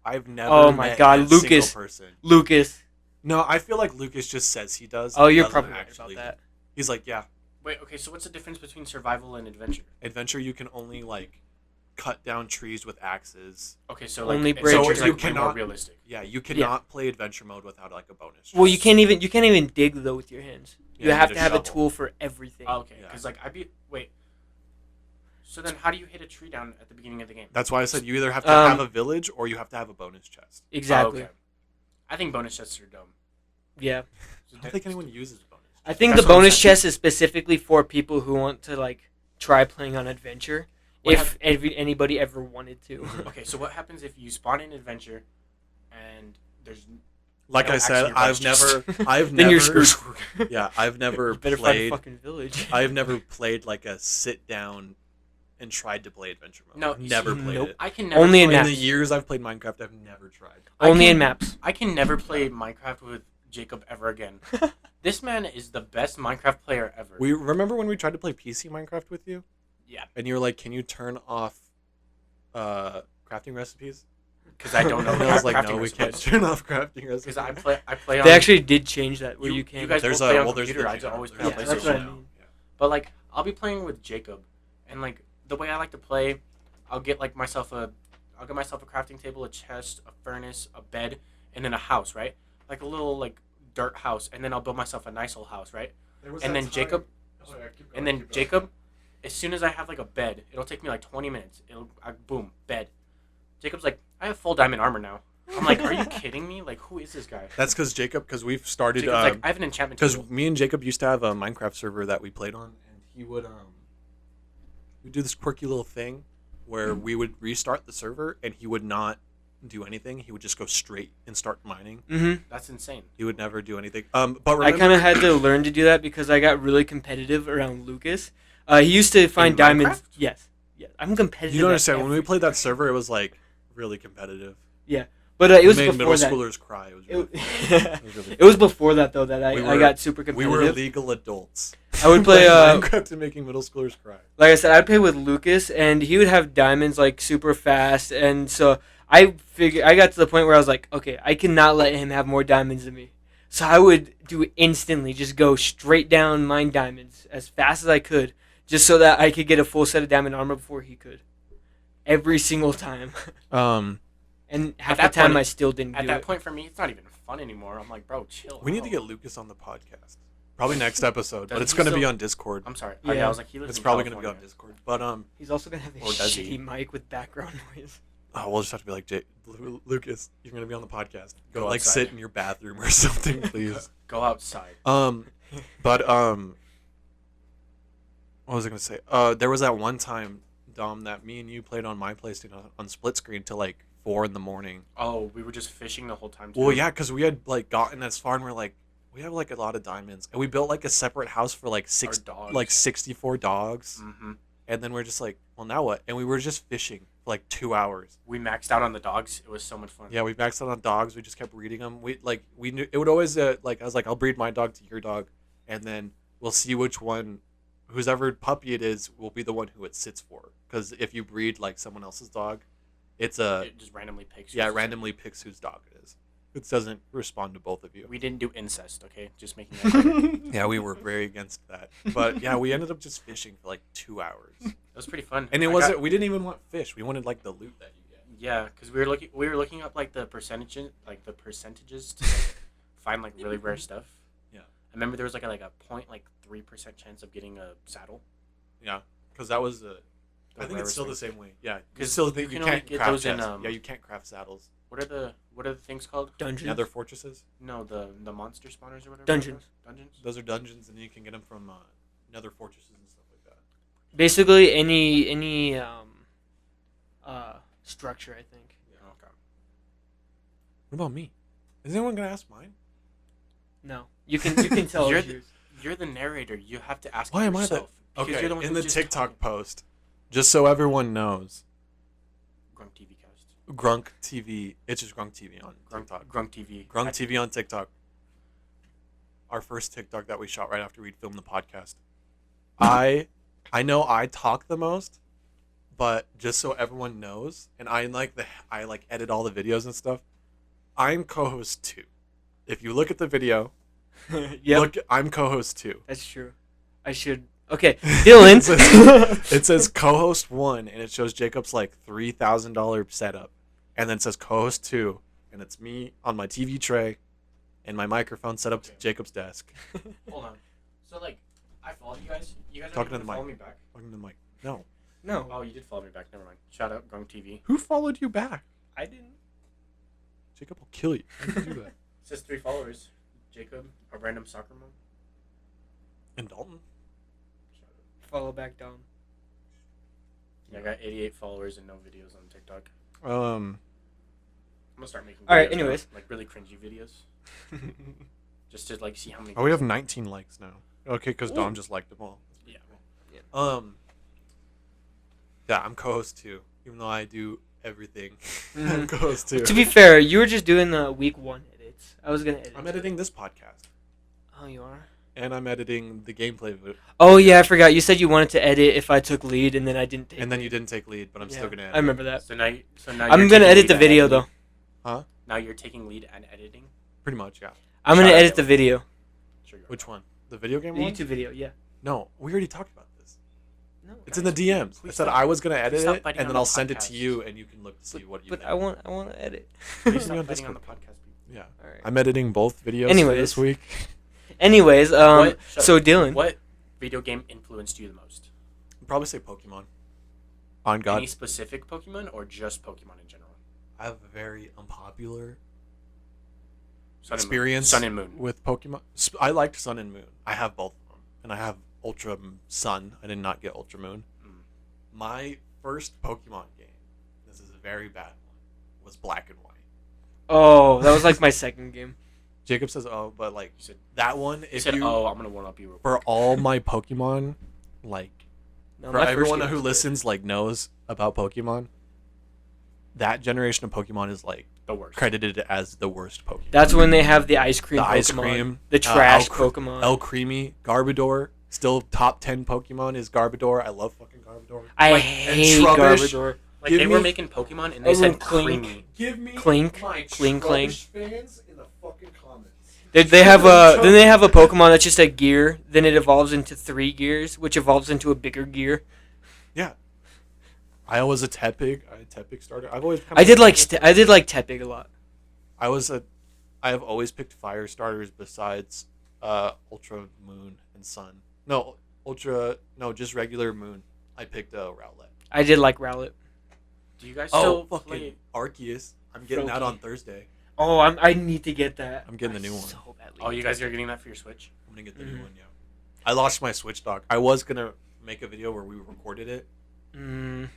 I've never. Oh my met God, a single Lucas. person. Lucas. No, I feel like Lucas just says he does. Oh, He you're doesn't probably right actually. about that. He's like, yeah, Wait, okay, so what's the difference between survival and adventure? adventure you can only like cut down trees with axes. Okay, so like Only it's break so your- it's you like way more cannot- realistic. Yeah, you cannot play adventure mode without like a bonus. Well, you can't even dig though with your hands. You Yeah, have need to a have a shovel. tool for everything. Oh, okay, Yeah. because like wait. So then, how do you hit a tree down at the beginning of the game? That's why I said you either have to Um, have a village or you have to have a bonus chest. Exactly. Oh, okay. I think bonus chests are dumb. Yeah. I don't think anyone uses bonus. I think That's the what I'm bonus saying. chest is specifically for people who want to like try playing on adventure. What If anybody ever wanted to. Okay, so what happens if you spawn in adventure and there's Like no I said, actually bonus chest? I've Then you're never, screwed. yeah, I've never You better find a played. fucking village. I've never played like a sit down and tried to play adventure mode. No, I've you never see, played nope. it. I can never Only in play, In the maps. years I've played Minecraft, I've never tried. Only can- in maps. I can never play Minecraft with Jacob ever again. This man is the best Minecraft player ever. We remember when we tried to play PC Minecraft with you, Yeah, and you were like, "Can you turn off crafting recipes?" because I don't know. And I was like, crafting "No, we can't recipes. turn off crafting recipes." Because I play on. They actually did change that where you can. You guys There's both play a on well, there's computer. I the always play Yeah, on that's what I PlayStation. now. mean. Yeah. But like, I'll be playing with Jacob, and like the way I like to play, I'll get myself a crafting table, a chest, a furnace, a bed, and then a house, right? Like a little like dirt house, and then I'll build myself a nice little house, right? And then Jacob, Jacob, as soon as I have like a bed, it'll take me like 20 minutes. Boom, bed. Jacob's like, I have full diamond armor now. I'm like, are you kidding me? Like, who is this guy? That's because we've started. Jacob's like, I have an enchantment Because table. me and Jacob used to have a Minecraft server that we played on, and he would we'd do this quirky little thing where we would restart the server, and he would not do anything. He would just go straight and start mining. Mm-hmm. That's insane. He would never do anything. But remember, I kind of had to learn to do that because I got really competitive around Lucas. He used to find In diamonds. Minecraft? Yes. I'm competitive. you don't at understand. When we everything. played that server, it was like really competitive. But it was made before middle that. schoolers cry. It was really, It, was really it was before that though that I We I were- got super we competitive. were legal adults. I would play. Playing Minecraft and making middle schoolers cry. Like I said, I'd play with Lucas, and he would have diamonds like super fast, and so I got to the point where I was like, okay, I cannot let him have more diamonds than me. So I would do it instantly, just go straight down mine diamonds as fast as I could, just so that I could get a full set of diamond armor before he could. Every single time, and half the that time point- I still didn't At do that it. point, for me, it's not even fun anymore. I'm like, bro, chill. We need to out. get Lucas on the podcast. Probably next episode, but Doesn't it's he going to be still- on Discord. I'm sorry. Yeah. Yeah, I was like, he lives It's in probably going to be on California. Discord. But He's also gonna have a Or does shitty he? mic with background noise. we'll just have to be like, Lucas, you're going to be on the podcast. Go like outside. sit in your bathroom or something, please. Go outside. But what was I going to say? There was that one time, Dom, that me and you played on my PlayStation on split screen till like 4 a.m. Oh, we were just fishing the whole time. Too. Well, yeah, because we had like gotten as far and we're like, we have like a lot of diamonds, and we built like a separate house for like dogs. 64 dogs, Mm-hmm. and then we're just like, well, now what? And we were just fishing for like 2 hours. We maxed out on the dogs. It was so much fun. Yeah, we maxed out on dogs. We just kept breeding them. We knew it would always like I was like, I'll breed my dog to your dog, and then we'll see which one, whoever puppy it is, will be the one who it sits for. Because if you breed like someone else's dog, it's It just randomly picks. it yours. randomly picks whose dog it is. It doesn't respond to both of you. We didn't do incest, okay? Just making that clear. Yeah, we were very against that. But yeah, we ended up just fishing for like 2 hours. It was pretty fun. And it I wasn't got- we didn't even want fish. We wanted like the loot that you get. Yeah, because we were looking up like the percentages to like, find like really rare stuff. Yeah. I remember there was like a 0.3% chance of getting a saddle. Yeah, because that was The I think it's rarest still the thing. same way. Yeah, you 'Cause still you think you can only can't get craft those in, chests. Yeah, you can't craft saddles. What are the things called? Dungeons. Nether fortresses. No, the monster spawners or whatever. Dungeons. Dungeons. Those are dungeons, and you can get them from nether fortresses and stuff like that. Basically, any structure, I think. Yeah. Okay. What about me? Is anyone gonna ask mine? No, you can tell. You're it's the- yours. You're the narrator. You have to ask Why am I the- yourself. because Okay, you're the one in who the just TikTok told post, just so everyone knows, me. Grunk TV cast. Grunk TV. It's just Grunk TV on Grunk, TikTok. Grunk TV. Grunk TV on TikTok. Our first TikTok that we shot right after we'd filmed the podcast. I know I talk the most, but just so everyone knows, and I edit all the videos and stuff. I'm co-host 2. If you look at the video, Yep, I'm co-host 2. that's true. I should. Okay, Dylan. It says co-host 1, and it shows Jacob's like $3,000 setup, and then it says co-host 2, and it's me on my TV tray, and my microphone set up to Jacob's desk. Hold on. So like, I followed you guys. You guys Talking aren't to the follow mic. me back. Talking to the mic. No. No, Oh, you did follow me back. Never mind. Shout out Grunk TV. Who followed you back? I didn't. Jacob will kill you. How can you do that? It says 3 followers. Jacob, a random soccer mom. And Dalton? Follow back down. Yeah, I got 88 followers and no videos on TikTok. Um, I'm gonna start making. All right, videos now, anyways. like really cringy videos, just to like see how many. we have 19 likes now. Okay, because Dom just liked them all. Yeah. Yeah, I'm co-host too, even though I do everything. Mhm. I'm co-host too. To be fair, you were just doing the week 1 edits. I was gonna edit. I'm editing this podcast, Oh, you are. and I'm editing the gameplay of it. Oh yeah, I forgot. You said you wanted to edit if I took lead, and then I didn't take. And then you didn't take lead, but I'm Yeah, still gonna edit. I remember that. So now, I'm you're gonna taking edit lead the and video editing. though. Now you're taking lead and editing. Pretty much, yeah. I'm gonna Shout out edit the to- video. Sure you are. Which one? The video game The one? YouTube video, yeah. No, we already talked about this. No. It's in the DMs. I please said stop- I was gonna edit stop it, fighting and on then the I'll send it to podcast. you, and you can look to see what you But think. I want to edit. Please Me stop on fighting on the Discord. podcast, people. Yeah, All right. I'm editing both videos Anyways. this week. Anyways, What- shut so up. Dylan, What video game influenced you the most? I'd probably say Pokemon. On God, Any specific Pokemon or just Pokemon in general? I have a very unpopular Sun and Moon. experience Sun and Moon. with Pokemon. I liked Sun and Moon. I have both of them, and I have Ultra Sun. I did not get Ultra Moon. Mm. My first Pokemon game, this is a very bad one, was Black and White. oh, that was like my second game. Jacob says, "Oh, but like You said, that one, you if said you "Oh, I'm gonna one up you." Real for quick." all my Pokemon, like No, for my first everyone game who was good. listens, like knows about Pokemon, that generation of Pokemon is like The worst. credited as the worst Pokemon. That's when they have the ice cream The Pokemon, ice cream, the trash El Pokemon. El Creamy, Garbodor, still top 10 Pokemon is Garbodor. I love fucking Garbodor. I Like, hate Trubbish. Garbodor. Like Give they were me- making Pokemon and they Everyone said Clink. creamy. Give me Clink, my Clink, Clink. Trubbish fans in the fucking comments. They have a then they have a Pokemon that's just a gear. Then it evolves into 3 gears, which evolves into a bigger gear. Yeah. I was a Tepig. I had Tepig starter. I've always I did like Tepig a lot. I have always picked fire starters besides Ultra Moon and Sun. Just regular Moon. I picked Rowlet. I did like Rowlet. Do you guys Oh, still fucking play? Arceus. I'm getting that Froakie. on Thursday. Oh, I need to get that. I'm getting the new one. So badly. Oh, you guys are getting that for your Switch? I'm gonna get the new Mhm. one, yeah. I lost my Switch dock. I was gonna make a video where we recorded it, You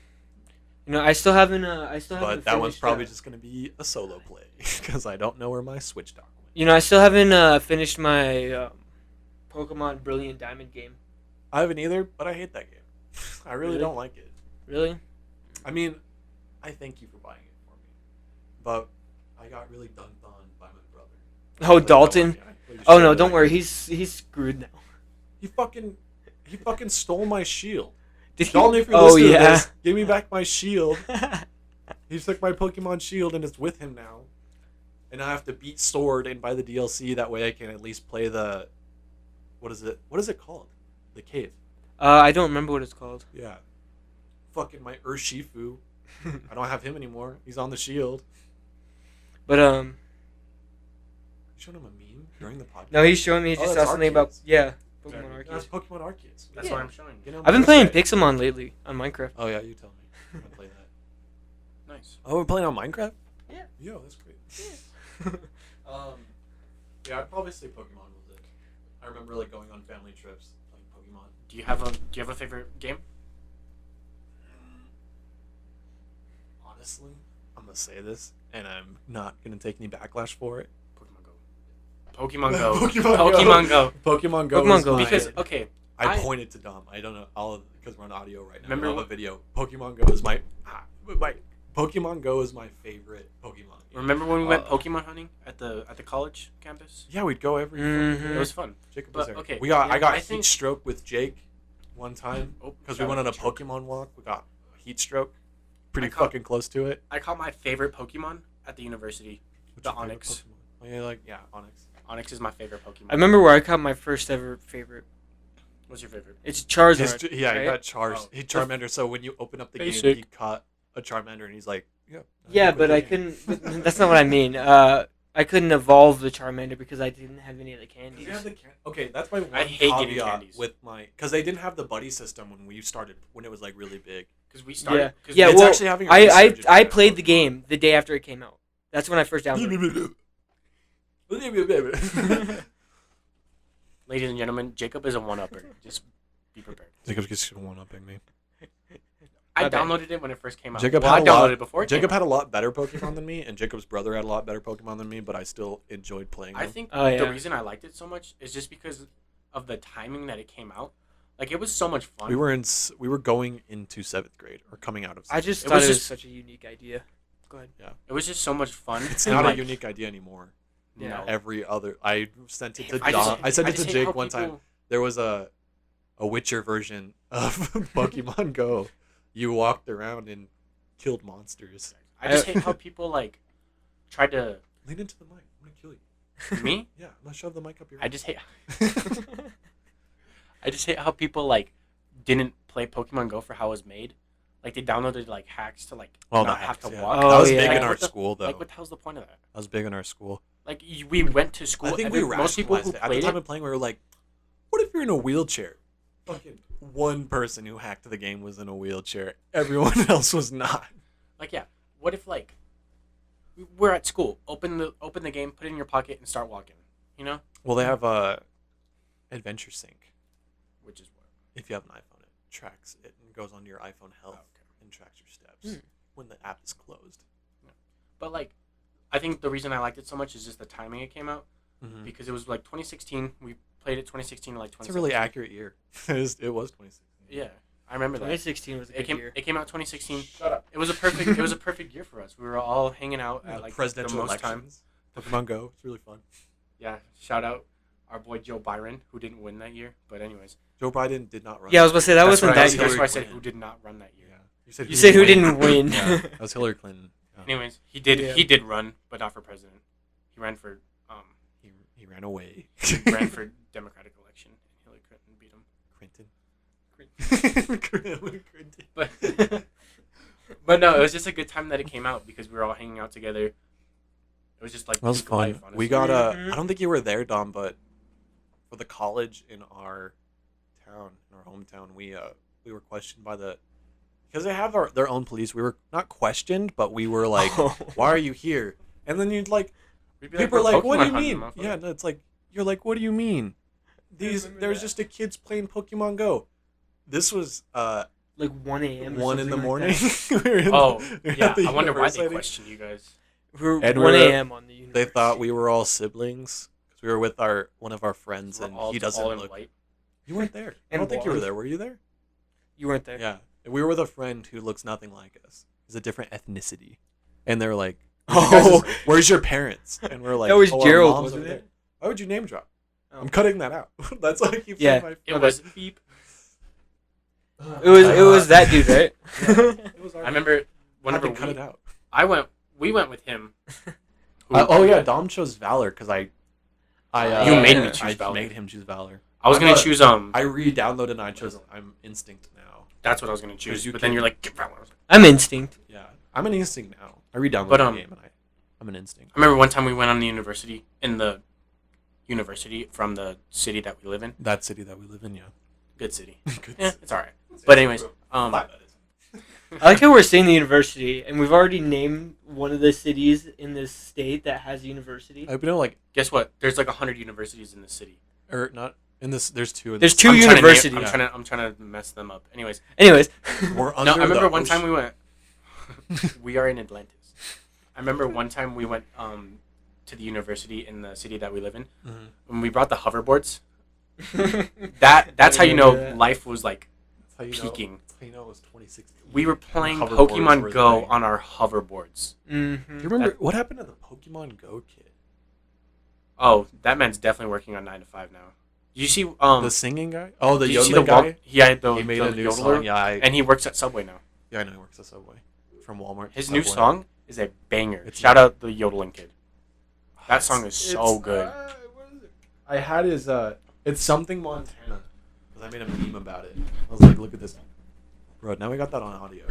know, I still haven't. but that one's finished, probably just gonna be a solo play because I don't know where my Switch dock went. You know, I still haven't finished my Pokemon Brilliant Diamond game. I haven't either, but I hate that game. I really Really? don't like it. Really? I mean, I thank you for buying it for me, but I got really dunked on by my brother. Oh, Like, Dalton. yeah, I played Oh shit no, with don't that worry. game. He's screwed now. He fucking stole my shield. Did he? Dalton, if you're Oh listening to yeah. this, give me back my shield. He took my Pokemon shield and it's with him now. And I have to beat Sword and buy the DLC. That way I can at least play the... What is it called? The cave. I don't remember what it's called. Yeah. Fucking my Urshifu. I don't have him anymore. He's on the shield. But You showed him a meme during the podcast? no, he's showing me. He Oh, just that's saw something about Arceus. Pokemon Yeah, That's Arceus. Pokemon Arceus. That's Yeah. what I'm showing. You know, I've been playing Thursday. Pixelmon lately on Minecraft. Oh yeah, you tell me. I'm gonna play that. Nice. Oh, we're playing on Minecraft? Yeah. Yo, that's great. Yeah, I'd probably say Pokemon was it. I remember like going on family trips playing Pokemon. Do you have a favorite game? Honestly, I'm gonna say this, and I'm not gonna take any backlash for it. Pokemon Go. Pokemon Go. Pokemon Pokemon Go. Pokemon Go. Pokemon is Go. my- Because okay, I I- pointed to Dom. I don't know all because we're on audio right now. Remember I don't have what- a video. Pokemon Go is my Pokemon Go is my favorite Pokemon game. remember when we went Uh, Pokemon hunting at the college campus? Yeah, we'd go every. Mhm. It was fun. Jacob But, was there. okay, I got I heat think- stroke with Jake one time Oh, because we shout went out on a to Jake. Pokemon walk. We got heat stroke, pretty I caught- fucking close to it. I caught my favorite Pokemon at the university. What's The your favorite Onyx. Pokemon? Oh, yeah, Onyx. Onyx is my favorite Pokemon. I remember where I caught my first ever favorite. What's your favorite? It's Charizard. He right? got Oh. He Charmander. So when you open up the game, Basic. he caught a Charmander, and he's like, "Yeah." Yeah, but I couldn't. That's not what I mean. I couldn't evolve the Charmander because I didn't have any of the candies. Okay, that's my one I hate getting caveat candies. with my because they didn't have the buddy system when we started when it was like really big. Because we started. Yeah. 'cause Yeah, we- It's well, actually having a I resurgence I right played now. the game the day after it came out. That's when I first downloaded. Ladies and gentlemen, Jacob is a one-upper. Just be prepared. Jacob's just one-upping me. I My bad. downloaded it when it first came out. Jacob well, had I a downloaded lot. it before. Jacob had a lot better Pokemon than me, and Jacob's brother had a lot better Pokemon than me, but I still enjoyed playing them. I think Oh, yeah. the reason I liked it so much is just because of the timing that it came out. Like, it was so much fun. we were going into 7th grade or coming out of. 7th I just It thought was it was just- such a unique idea. Go ahead. It was just so much fun. It's and, not like, a unique idea anymore. No. Yeah. Every other, I sent it to I Don. just- I sent I it to just hate Jake how one time. people- There was a Witcher version of Pokemon Go. You walked around and killed monsters. I just hate how people, like, tried to... Lean into the mic. I'm gonna kill you. Me? Yeah, I'm gonna shove the mic up your. I just hate... I just hate how people, like, didn't play Pokemon Go for how it was made. Like, they downloaded, like, hacks to, like, Well, not the have hacks, to yeah. walk. Oh, that was yeah. big in Like, our what the- school, though. Like, what the hell's the point of that? That was big in our school. Like, we went to school. I think and we most people who rationalized it. At the played time it... of playing, we were like, "What if you're in a wheelchair?" Fucking one person who hacked the game was in a wheelchair. Everyone else was not. Like, yeah. What if, like, we're at school, open the game, put it in your pocket, and start walking? You know? Well, they have Adventure Sync. Which is what? If you have an iPhone, it tracks it and goes onto your iPhone health and tracks your steps when the app is closed. But, like, I think the reason I liked it so much is just the timing it came out. Mm-hmm. Because it was, like, 2016. We played it 2016 to, like, 2017. It's a really accurate year. it was 2016. Yeah. I remember that. 2016 was a good year. It came out 2016. Shut up. It was a perfect year for us. We were all hanging out at, like, presidential the most time. elections. Pokemon Go. It's really fun. Yeah. Shout out our boy Joe Byron, who didn't win that year. But anyways. Joe Biden did not run. Yeah, I was about to say that That's wasn't what I- that That's year. why I said Clinton. who did not run that year. Yeah. You said who didn't win. Yeah, that was Hillary Clinton. Yeah. Anyways, he did Yeah. he did run, but not for president. He ran for He ran away. ran for Democratic election. Hillary Clinton beat him. Crinton. But no, it was just a good time that it came out because we were all hanging out together. It was just like That was peak fun. life, We honestly. got Mhm. I don't think you were there, Dom, but for the college in our town, in our hometown, we were questioned by because they have their own police. We were not questioned, but we were like, "Why are you here?" And then you'd like, We'd be people are "We're like, "What do you Pokemon hunting, mean?" motherfucker." Yeah, no, it's like you're like, "What do you mean?" remember There's that. just a kids playing Pokemon Go. This was Like 1 a.m. or 1 in the something morning. like We were in- Oh we were yeah, at the I wonder why they university. questioned you guys. that. We were And 1 we're- a.m. on the They university. thought we were all siblings because we were with one of our friends, We're and all, he doesn't all in look. white. You weren't there. I And don't think you were blonde. there. Were you there? You weren't there. Yeah. We were with a friend who looks nothing like us. He's a different ethnicity, and they're like, Oh. "Where's your parents?" And we're like, That was "Oh, our Gerald, mom's wasn't over it? there." Why would you name drop? Oh. I'm cutting that out. That's why I keep Yeah. saying It was beep. It was that dude, right? It was our I remember whenever had to cut it out. we went with him. Oh yeah, Dom chose Valor because I You made me choose I Valor. made him choose Valor. I was gonna I'm a- choose I re-downloaded and I chose I'm Instinct now. That's what I was gonna choose. you But then can- you're like, get Valor. I'm instinct. Yeah, I'm an Instinct now. I re-downloaded But, the game and I'm an Instinct. I remember one time we went on the university from the city that we live in. That city that we live in, yeah. Good city. Good Yeah, city. it's alright. But anyways, I like how we're saying the university, and we've already named one of the cities in this state that has a university. I know, like, guess what? There's like 100 universities in this city. or not in this. There's two. In There's this. two I'm trying to name- universities. I'm trying to mess them up. Anyways, Anyways, We're no, under I remember the one time ocean. we went. We are in Atlantis. I remember one time we went to the university in the city that we live in. Mhm. When we brought the hoverboards, that's how you know remember that. life was like That's how you peaking. Know, that's how you know it was 2016. We were playing Hoverboards Pokemon were Go the thing. on our hoverboards. Mhm. Do you remember what happened to the Pokemon Go kid? Oh, that man's definitely working on 9 to 5 now. You see, The singing guy? Oh, the did you see yodeling guy. He had the He made the a new yodeler, song. Yeah, and he works at Subway now. I know he works at Subway from Walmart. to His new Subway. song is a banger. It's Shout not- out the yodeling kid. That song is so good. What is it? I had his. It's something Montana. Because I made a meme about it. I was like, look at this. Bro, now we got that on audio.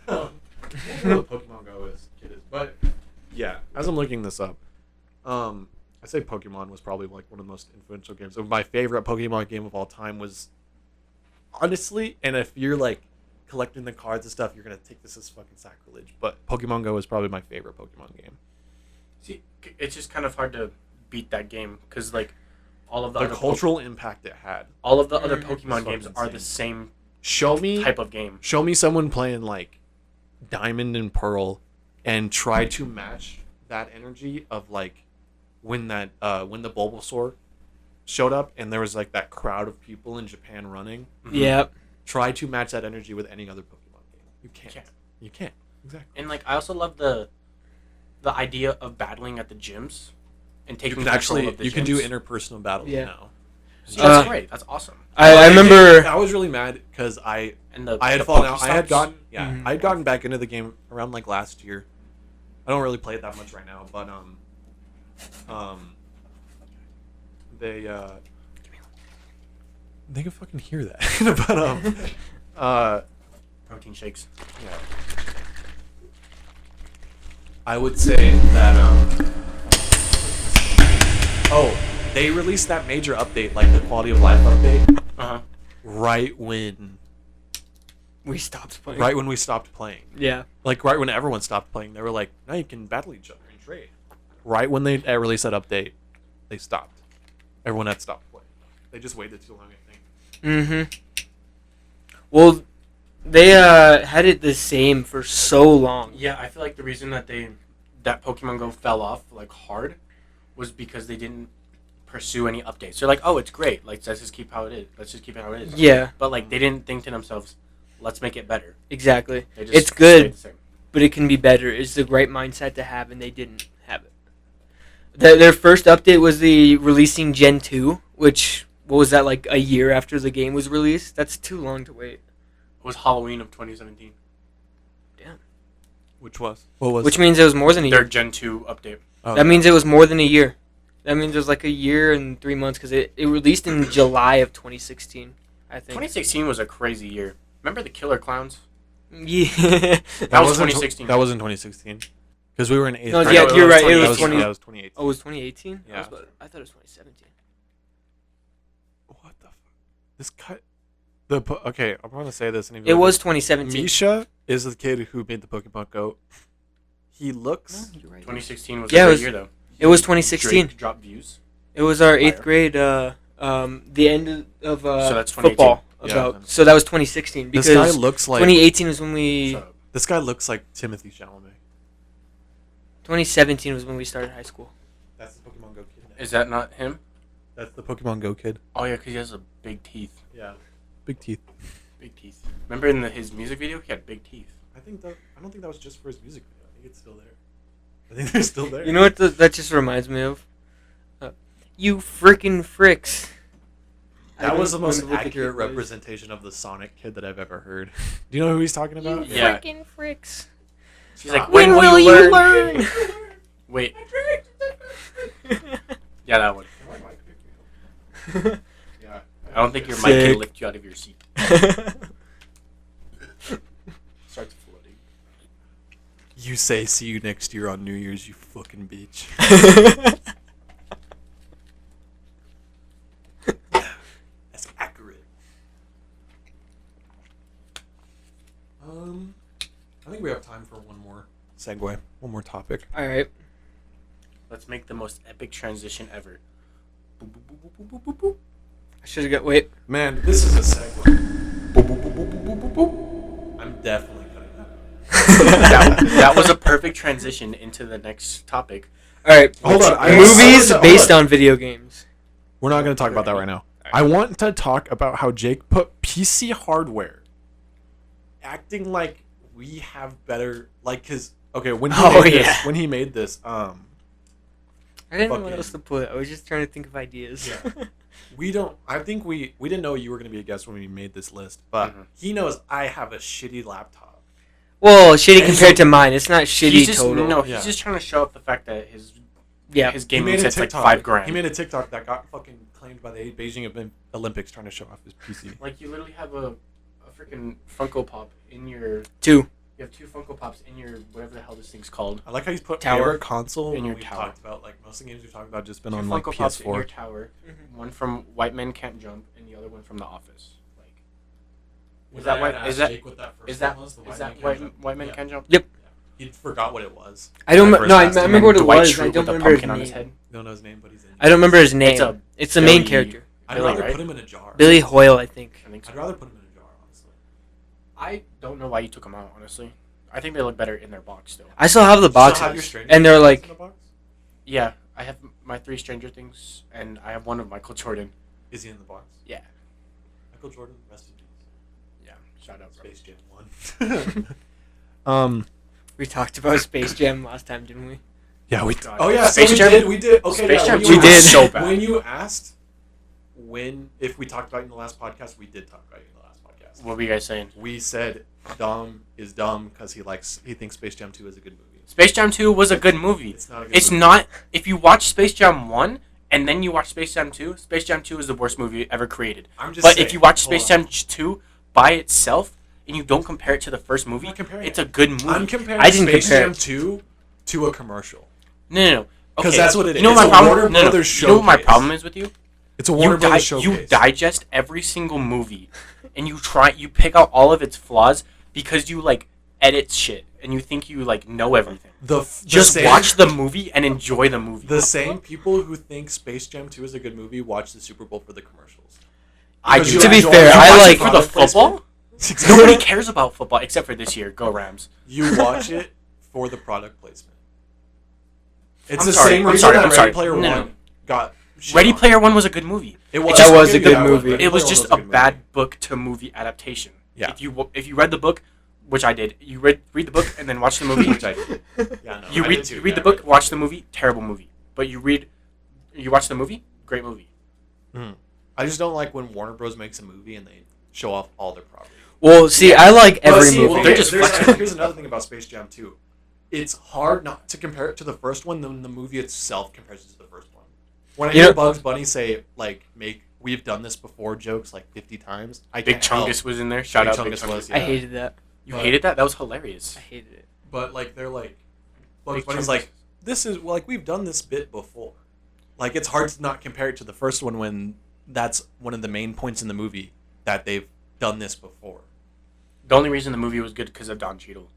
I don't know what Pokemon Go kid is. But, yeah, as I'm looking this up, I say Pokemon was probably like one of the most influential games. So my favorite Pokemon game of all time was, honestly, and if you're like collecting the cards and stuff, you're going to take this as fucking sacrilege. But Pokemon Go is probably my favorite Pokemon game. it's just kind of hard to beat that game because like all of the The other cultural impact it had. all of the other Mhm. Pokemon It's games fucking are the insane. same Show me type of game. someone playing like Diamond and Pearl and try to match that energy of like when the Bulbasaur showed up and there was like that crowd of people in Japan running. Mhm. Yeah. Try to match that energy with any other Pokemon game. You can't. Can't. You can't. Exactly. And like I also love the idea of battling at the gyms and You taking can control actually of the you can do gyms. interpersonal battles Yeah. now. So that's Uh, great. That's awesome. I remember. I was really mad because I And the had the fallen out. I had Pokestops. gotten Mhm. I had gotten back into the game around like last year. I don't really play it that much right now, but they can fucking hear that. but protein shakes. yeah. I would say that oh, they released that major update, like the quality of life update, Uh-huh. right when We stopped playing. right when we stopped playing. Yeah. Like right when everyone stopped playing, they were like, "Now you can battle each other and trade." Right when they released that update, they stopped. Everyone had stopped playing. They just waited too long, I think. Mm-hmm. Well, they had it the same for so long. Yeah, I feel like the reason that Pokemon Go fell off like hard was because they didn't pursue any updates. They're like, "Oh, it's great. Like let's just keep how it is. Let's just keep it how it is." Yeah, But like they didn't think to themselves, "Let's make it better." exactly. They just It's good. stayed the same. But it can be better. It's the right mindset to have, and they didn't have it. Their first update was the releasing Gen 2, which, what was that, like a year after the game was released? That's too long to wait. It was Halloween of 2017. Which was what was Which means it was more than a Their year. Gen 2 update. oh, That means it was more than a year. That means it was like a year and 3 months, because it released in July of 2016, I think. 2016 was a crazy year. Remember the Killer Clowns? Yeah. That was wasn't 2016. That was in 2016 because we were in 8th. No, grade. yeah, No, you're right. It that was was 20. That was 2018. Oh, it was 2018? Yeah. I thought it was 2017. What the fuck? This cut. Okay, I'm gonna say this. And It was 2017. Misha is the kid who made the Pokemon Go. He No, looks. you're right. 2016 was Yeah, a it great was- year though. It was 2016. Drake dropped views. It was our Fire. 8th grade, the end of So that's 2018. football. Yeah. About So that was 2016, This because guy looks like. 2018 was when we... Shut up. This guy looks like Timothy Chalamet. 2017 was when we started high school. That's the Pokemon Go kid. Is that not him? That's the Pokemon Go kid. Oh yeah, because he has a big teeth. Yeah. Big teeth. Big teeth. Remember in his music video, he had big teeth. I don't think that was just for his music video. I think it's still there. I think they're still there. You know what that just reminds me of? You frickin' fricks. I That don't was the most remember what the accurate kid was. representation of the Sonic kid that I've ever heard. Do you know who he's talking about? You Yeah. frickin' fricks. She's like, When will you learn? Wait. Yeah, that one. Yeah. I don't think your mic Sick. can lift you out of your seat. Starts floating. You say see you next year on New Year's, you fucking bitch. That's accurate. I think we have time for one more segue, one more topic. Alright. Let's make the most epic transition ever. Boop, boop, boop, boop, boop, boop, boop. I should have got... Wait. Man, this is a segue. Boop, boop, boop, boop, boop, boop, boop. I'm definitely cutting that. that was a perfect transition into the next topic. Alright. Hold on, Movies hold based on. on video games. We're not going to talk about that right now. I want to talk about how Jake put PC hardware acting like we have better, like, cause okay, when he Oh, made yeah. this, when he made this, I didn't know what Fucking- else to put. I was just trying to think of ideas. Yeah. we don't. I think we didn't know you were going to be a guest when we made this list, but Mhm. he knows I have a shitty laptop. Well, shitty And compared so- to mine. It's not shitty He's just, total. No, Yeah. he's just trying to show up the fact that his Yeah. his He gaming made a set's like TikTok. $5,000. He made a TikTok that got fucking claimed by the Beijing Olympics, trying to show off his PC. Like you literally have a freaking Funko Pop in your. 2. You have 2 Funko Pops in your whatever the hell this thing's called. I like how he's put Tower. favorite console In when your we tower. talked about, like, most of the games we've talked about just been 2 on Funko like Pops in your PS4. tower. Mhm. One from White Men Can't Jump and the other one from The Office. Like, Was Is that I white- asked is that- Jake what that first is that one was? The is White that Man Can't White Jump? White Men Yeah. Can't Jump? Yep. He forgot what it was. I don't. When No, I first asked him. remember what it Dwight was. Schrute I don't with a remember his pumpkin on his name. head. Don't know his name, but he's in. I don't remember his name. It's It's the main Billy- character. I'd Billy, rather right? put him in a jar. Billy Hoyle, I think. I think so. I'd rather put him in a jar, honestly. I don't know why you took them out, honestly. I think they look better in their box still. I still have the You still have boxes, your Stranger and they're Things like, in a box? Yeah, I have my 3 Stranger Things, and I have one of Michael Jordan. Is he in the box? Yeah. Michael Jordan, rest in peace. Yeah, shout out, bro. Space Jam 1. we talked about Space Jam last time, didn't we? Yeah, we. God. Oh yeah, Space so Jam? we did. Okay, Space yeah, Jam when 2 you We did. was so bad. When you asked if we talked about it in the last podcast, we did talk about it in the last podcast. What were you guys saying? We said Dom is dumb because he thinks Space Jam 2 is a good movie. Space Jam 2 was a good movie. It's not a good It's movie. not. If you watch Space Jam 1 and then you watch Space Jam 2, Space Jam 2 is the worst movie ever created. I'm just But saying, if you watch hold Space on. Jam 2 by itself and you don't compare it to the first movie, not comparing it's it. a good movie. I'm comparing I didn't Space compare Jam it. 2 to a commercial. No. Because Okay, that's what it You know is. what my It's a problem? Warner No. Brothers You know what my showcase. problem is with you? It's a Warner Brothers showcase. You digest every single movie, and you pick out all of its flaws because you like edit shit and you think you like know everything. Just watch the movie and enjoy the movie. The same people who think Space Jam 2 is a good movie watch the Super Bowl for the commercials. I Because do. you To be enjoy fair, it. I You watch like- it for the product placement. football. Nobody cares about football except for this year. Go Rams. You watch it for the product placement. It's I'm the sorry, same I'm reason sorry, that I'm Ready sorry. Player No. One got shit Ready on. Player One was a good movie. It was. That was I'll a give good you that one. movie. Ready It was Player One just a a good bad movie. book to movie adaptation. Yeah. If you read the book, which I did, you read the book and then watch the movie. Which I did. Yeah, no, You I read did too. you read the Yeah, book, I watch the movie, terrible movie. But you watch the movie, great movie. I just don't like when Warner Bros makes a movie and they show off all their property. Well, see, I like But every see, movie. well, They're just flexing. here's another thing about Space Jam 2. It's hard not to compare it to the first one when the movie itself compares it to the first one. When I You hear know- Bugs Bunny say, like, we've done this before jokes like 50 times, I Big can't help. Chungus was in there. Shout Big out Big Chungus Chungus. was, I yeah. hated that. You But- hated that? That was hilarious. I hated it. But, like, they're like, Bugs Big Bunny's Chungus. like, this is, like, we've done this bit before. Like, it's hard to not compare it to the first one when that's one of the main points in the movie that they've done this before. The only reason the movie was good because of Don Cheadle.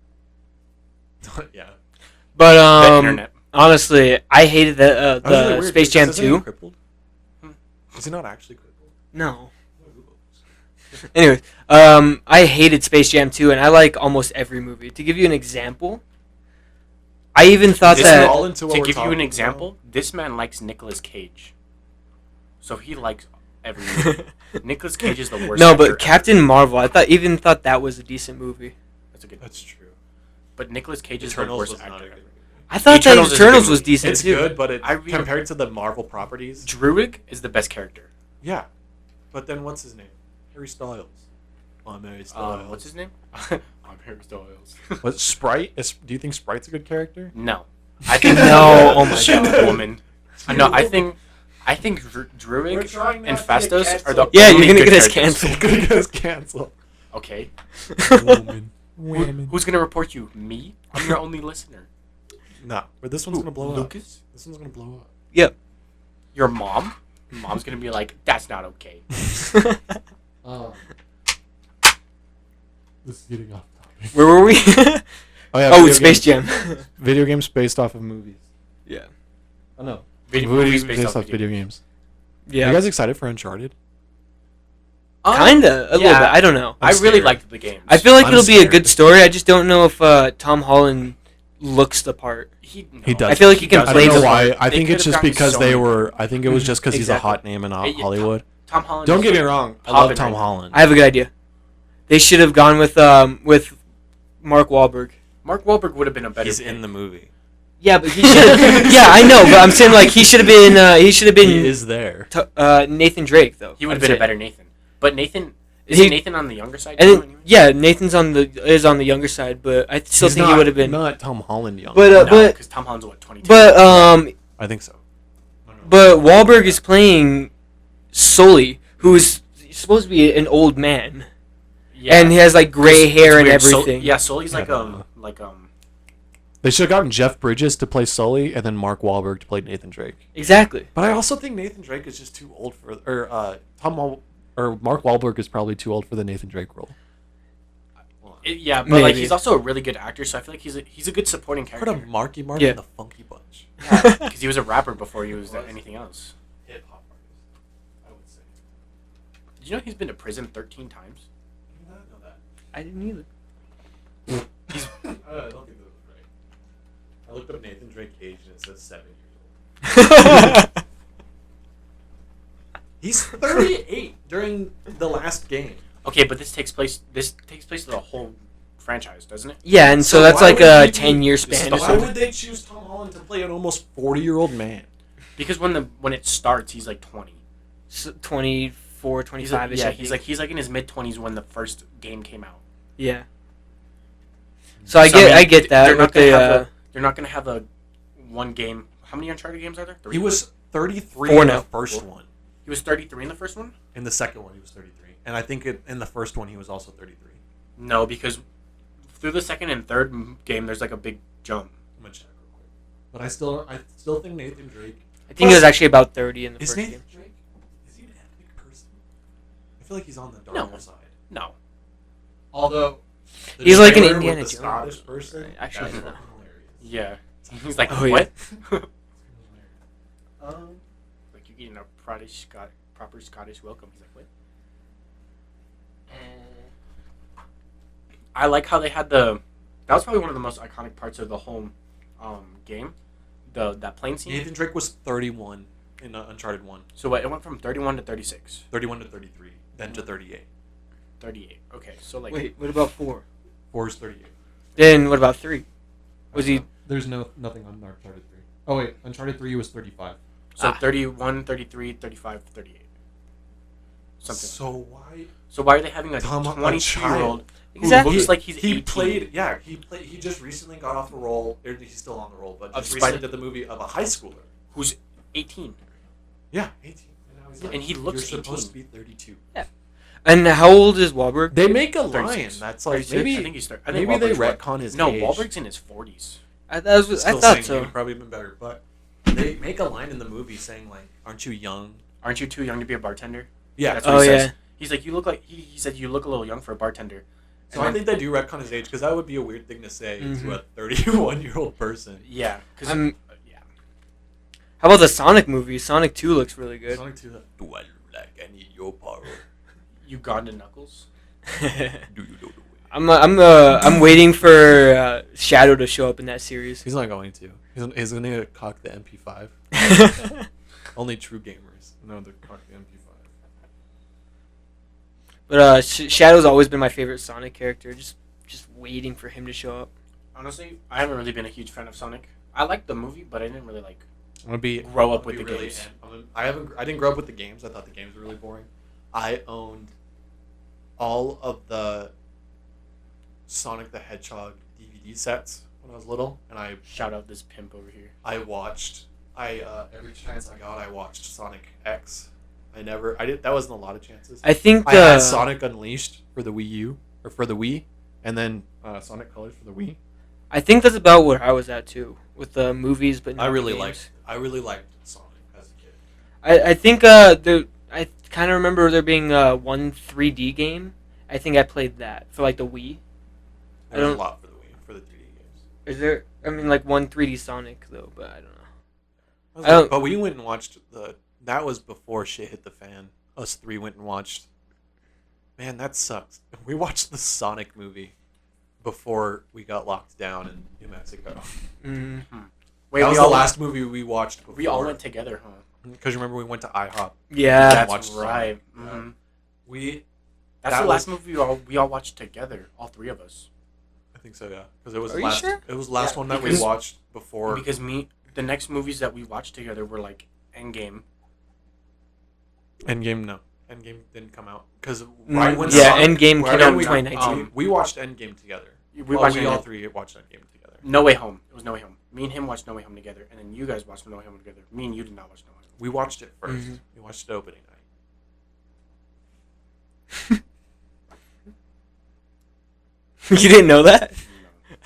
Yeah. But The internet. honestly, I hated the That was really weird, Space because Jam isn't he 2. crippled? Hmm. Is he not actually crippled? No. Anyways, I hated Space Jam 2, and I like almost every movie. To give you an example, I even thought This that. all into what To we're give you talking an about. example, this man likes Nicolas Cage. So he likes every movie. Nicolas Cage is the worst. No, actor but ever. Captain Marvel, I thought that was a decent movie. That's a good. That's true. But Nicolas Cage is the Eternals worst was not actor a good ever. movie. I thought Eternals that is a good Eternals was movie. decent It's too. good, but it, I read- compared to the Marvel properties, Druig is the best character. yeah. But then what's his name? Harry Styles. I'm Harry Styles. What's his name? I'm Harry Styles. What Sprite? Do you think Sprite's a good character? No, I think No, oh my shit, God. woman. No, I think Druig and Fastos are the Yeah, only you're gonna good get us characters. canceled. Gonna get us canceled. Okay, Woman. who's gonna report you? Me? I'm your only listener. Nah, but this one's gonna blow up. Lucas? This one's gonna blow up. Yep. Your mom? Your mom's gonna be like, that's not okay. This is getting off topic. Where were we? Oh yeah. Oh, Space Jam. Video games based off of movies. Yeah. Oh no. Movies based off video games. Yeah. Are you guys excited for Uncharted? Kinda, a little bit. I don't know. I I'm really scared. liked the games. I feel like I'm it'll be a scared. good story. I just don't know if Tom Holland looks the part. He no. does. I feel like he can does. I play don't know the why. part. I They think it's could've just gotten because so they many- were. I think it was just because he's a Exactly. hot name in Yeah, Hollywood. Tom Holland. Don't is get me like wrong. I popping love Tom right now. Holland. I have a good idea. They should have gone with Mark Wahlberg. Mark Wahlberg would have been a better. He's pick. in the movie. Yeah, but he should. Yeah, I know, but I'm saying like he should have been. He should have He been is there. Nathan Drake though. He would I'd have been say. a better Nathan. But Nathan is He- Nathan on the younger side? And too, then, anyway? yeah, Nathan's on the younger side, but I still He's think he not- would have been. not Tom Holland young. But No, but because Tom Holland's what 22. but I think so. but Wahlberg is playing Sully, who is supposed to be an old man, yeah. and he has like gray It's hair and weird. everything. Yeah, Sully's like Yeah. They should have gotten Jeff Bridges to play Sully and then Mark Wahlberg to play Nathan Drake. Exactly. But I also think Nathan Drake is just too old for, or Mark Wahlberg is probably too old for the Nathan Drake role. Yeah, but like Maybe. he's also a really good actor, so I feel like he's a good supporting Heard character. of Marky Mark Yeah. and the Funky Bunch. Because he was a rapper before he was anything else. Hip hop artist, I would say. Did you know he's been to prison 13 times? I did not know that. I didn't either. I don't think that was right. I looked up Nathan Drake age and it says 7 years old. He's 38 during the last game. Okay, but this takes place to the whole franchise, doesn't it? Yeah, and so that's why like would a they 10-year this is span. the or Why something. would they choose Tom Holland to play an almost 40-year-old man? Because when it starts, he's like 20. 24, He's 25 like, ish. yeah, he's like in his mid 20s when the first game came out. Yeah. So I mean, get that. They're not with the, they're not gonna have a one game. How many Uncharted games are there? 3? He was 33 Four in now. the first one. He was 33 in the first one. In the second one, he was 33. And I think in the first one, he was also 33. No, because through the second and third game, there's like a big jump. I'm gonna check real quick. But I still think Nathan Drake. I think it was actually about 30 in the Is first Nathan game. Drake? Is he an ethnic person? I feel like he's on the No. darker side. No, Although the He's like an trailer with Indiana the Jones. Scottish person. Right, actually, that's no. fucking hilarious. yeah. He's like, Oh, yeah. what? Um, Like you getting a proper Scottish welcome. He's like, what? I like how they had that was probably one of the most iconic parts of the whole game. That plane scene. Nathan Drake was 31 in Uncharted 1. So what? It went from 31 to 36. 31 to 33, then to 38. 38. Okay, so like. Wait, what about 4? 4 is 38. Then what about 3? Was he? There's nothing on Uncharted 3. Oh wait, Uncharted 3 was 35. So 31, 33, 35, 38. Something. So So why are they having a Tom- a 22-year-old who Exactly. looks like he's he 18? played? Yeah, he just recently got off the role. Or he's still on the role, but Of just recently Spider- did the movie of a high schooler. Who's 18. Yeah, 18. And, now he's And he looks You're supposed 18. to be 32. And how old is Wahlberg? They make a line 36. that's like 36? maybe I think he's I think maybe they Wahlberg's what- retcon his No, age. Wahlberg's in his 40s. I Still thought saying so. he probably been better, but they make a line in the movie saying like, "Aren't you young?" Aren't you too young to be a bartender? Yeah. That's what Oh he yeah. says. He's like, you look like he said you look a little young for a bartender. So I think they do retcon his age because that would be a weird thing to say to Mhm. a 31-year-old person. Yeah, because I'm- yeah. How about the Sonic movie? Sonic 2 looks really good. Sonic 2, do I look like I need your power? Uganda Knuckles. Do you know the way? I'm waiting for Shadow to show up in that series. He's not going to. He's going to cock the MP5. Only true gamers know to cock the MP5. But Shadow's always been my favorite Sonic character. Just waiting for him to show up. Honestly, I haven't really been a huge fan of Sonic. I liked the movie, but I didn't really like. I'm gonna be Grow up I'm with gonna the be really games. I didn't grow up with the games. I thought the games were really boring. I owned all of the Sonic the Hedgehog DVD sets when I was little, and I Shout out this pimp over here. watched. Every chance I got, I watched Sonic X. That wasn't a lot of chances. I think I had Sonic Unleashed for the Wii U or for the Wii, and then Sonic Colors for the Wii. I think that's about where I was at too with the movies, but not I the really games. liked Sonic as a kid. I think I kind of remember there being one 3D game. I think I played that for like the Wii. I There was don't- a lot for the Wii for the 3D games. Is there? I mean, like one 3D Sonic though, but I don't know. But we went and watched that was before shit hit the fan. Us three went and watched. Man, that sucks. We watched the Sonic movie before we got locked down in New Mexico. Mm-hmm. Wait, that we was all the last movie we watched before. We all went together, huh? Because remember we went to IHOP. Yeah. That's watched right. Sonic. hmm We, That's That the last was- movie we all watched together, all three of us. I think so, yeah. Because it was Are the you last. sure? It was the last Yeah, one that we because- watched before. Because the next movies that we watched together were like Endgame. Endgame, no. Endgame didn't come out because Yeah, Endgame came out in 2019. We watched Endgame together. We watched we all Endgame. three watched Endgame together. No Way Home. It was No Way Home. Me and him watched No Way Home together, and then you guys watched No Way Home together. Me and you did not watch No Way Home. We watched it 1st Mhm. We watched it opening night. You didn't know that?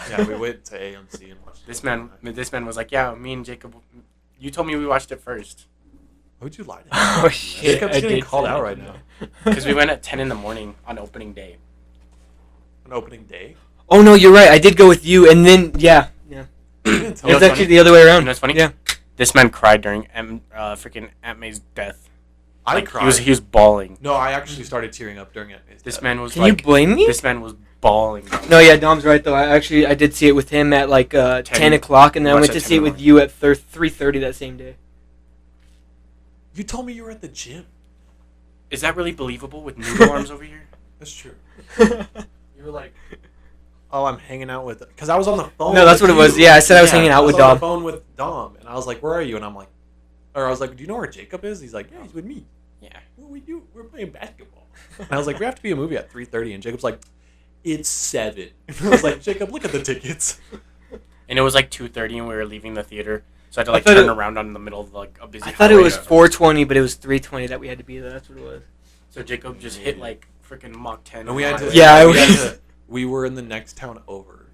Yeah, we went to AMC and watched it. This man was like, yeah, me and Jacob. You told me we watched it first Who'd you lie to? Oh shit! Jacob's I getting did called say out that. right now. because we went at 10 in the morning on opening day. on opening day. Oh no, you're right. I did go with you, and then yeah. what's It's actually funny? the other way around. You know what's funny? Yeah. This man cried during freaking Aunt May's death. I Like, cried. he was bawling. No, I actually started tearing up during it. This man was Can you blame me? This man was bawling. No, yeah, Dom's right though. I did see it with him at like 10 o'clock, and then I Watched went to at see it 10 with you at 3:30 that same day. You told me you were at the gym. Is that really believable with noodle arms over here? That's true. You were like, "Oh, I'm hanging out with," because I was on the phone. No, that's with what it was. you. Yeah, I said I was hanging out I was with on Dom. the phone with Dom, and I was like, "Where are you?" And I'm like, or I was like, "Do you know where Jacob is?" He's like, "Yeah, he's with me." Yeah. What we do? We're playing basketball. And I was like, "We have to be a movie at 3:30," and Jacob's like, "It's 7." And I was like, "Jacob, look at the tickets." And it was like 2:30, and we were leaving the theater, so I had to I like thought turn it- around on the middle of like a busy. I thought it highway. was 4:20, but it was 3:20 that we had to be there. That's what it was. So Jacob just hit like freaking Mach 10. And we had to. Yeah, we were in the next town over.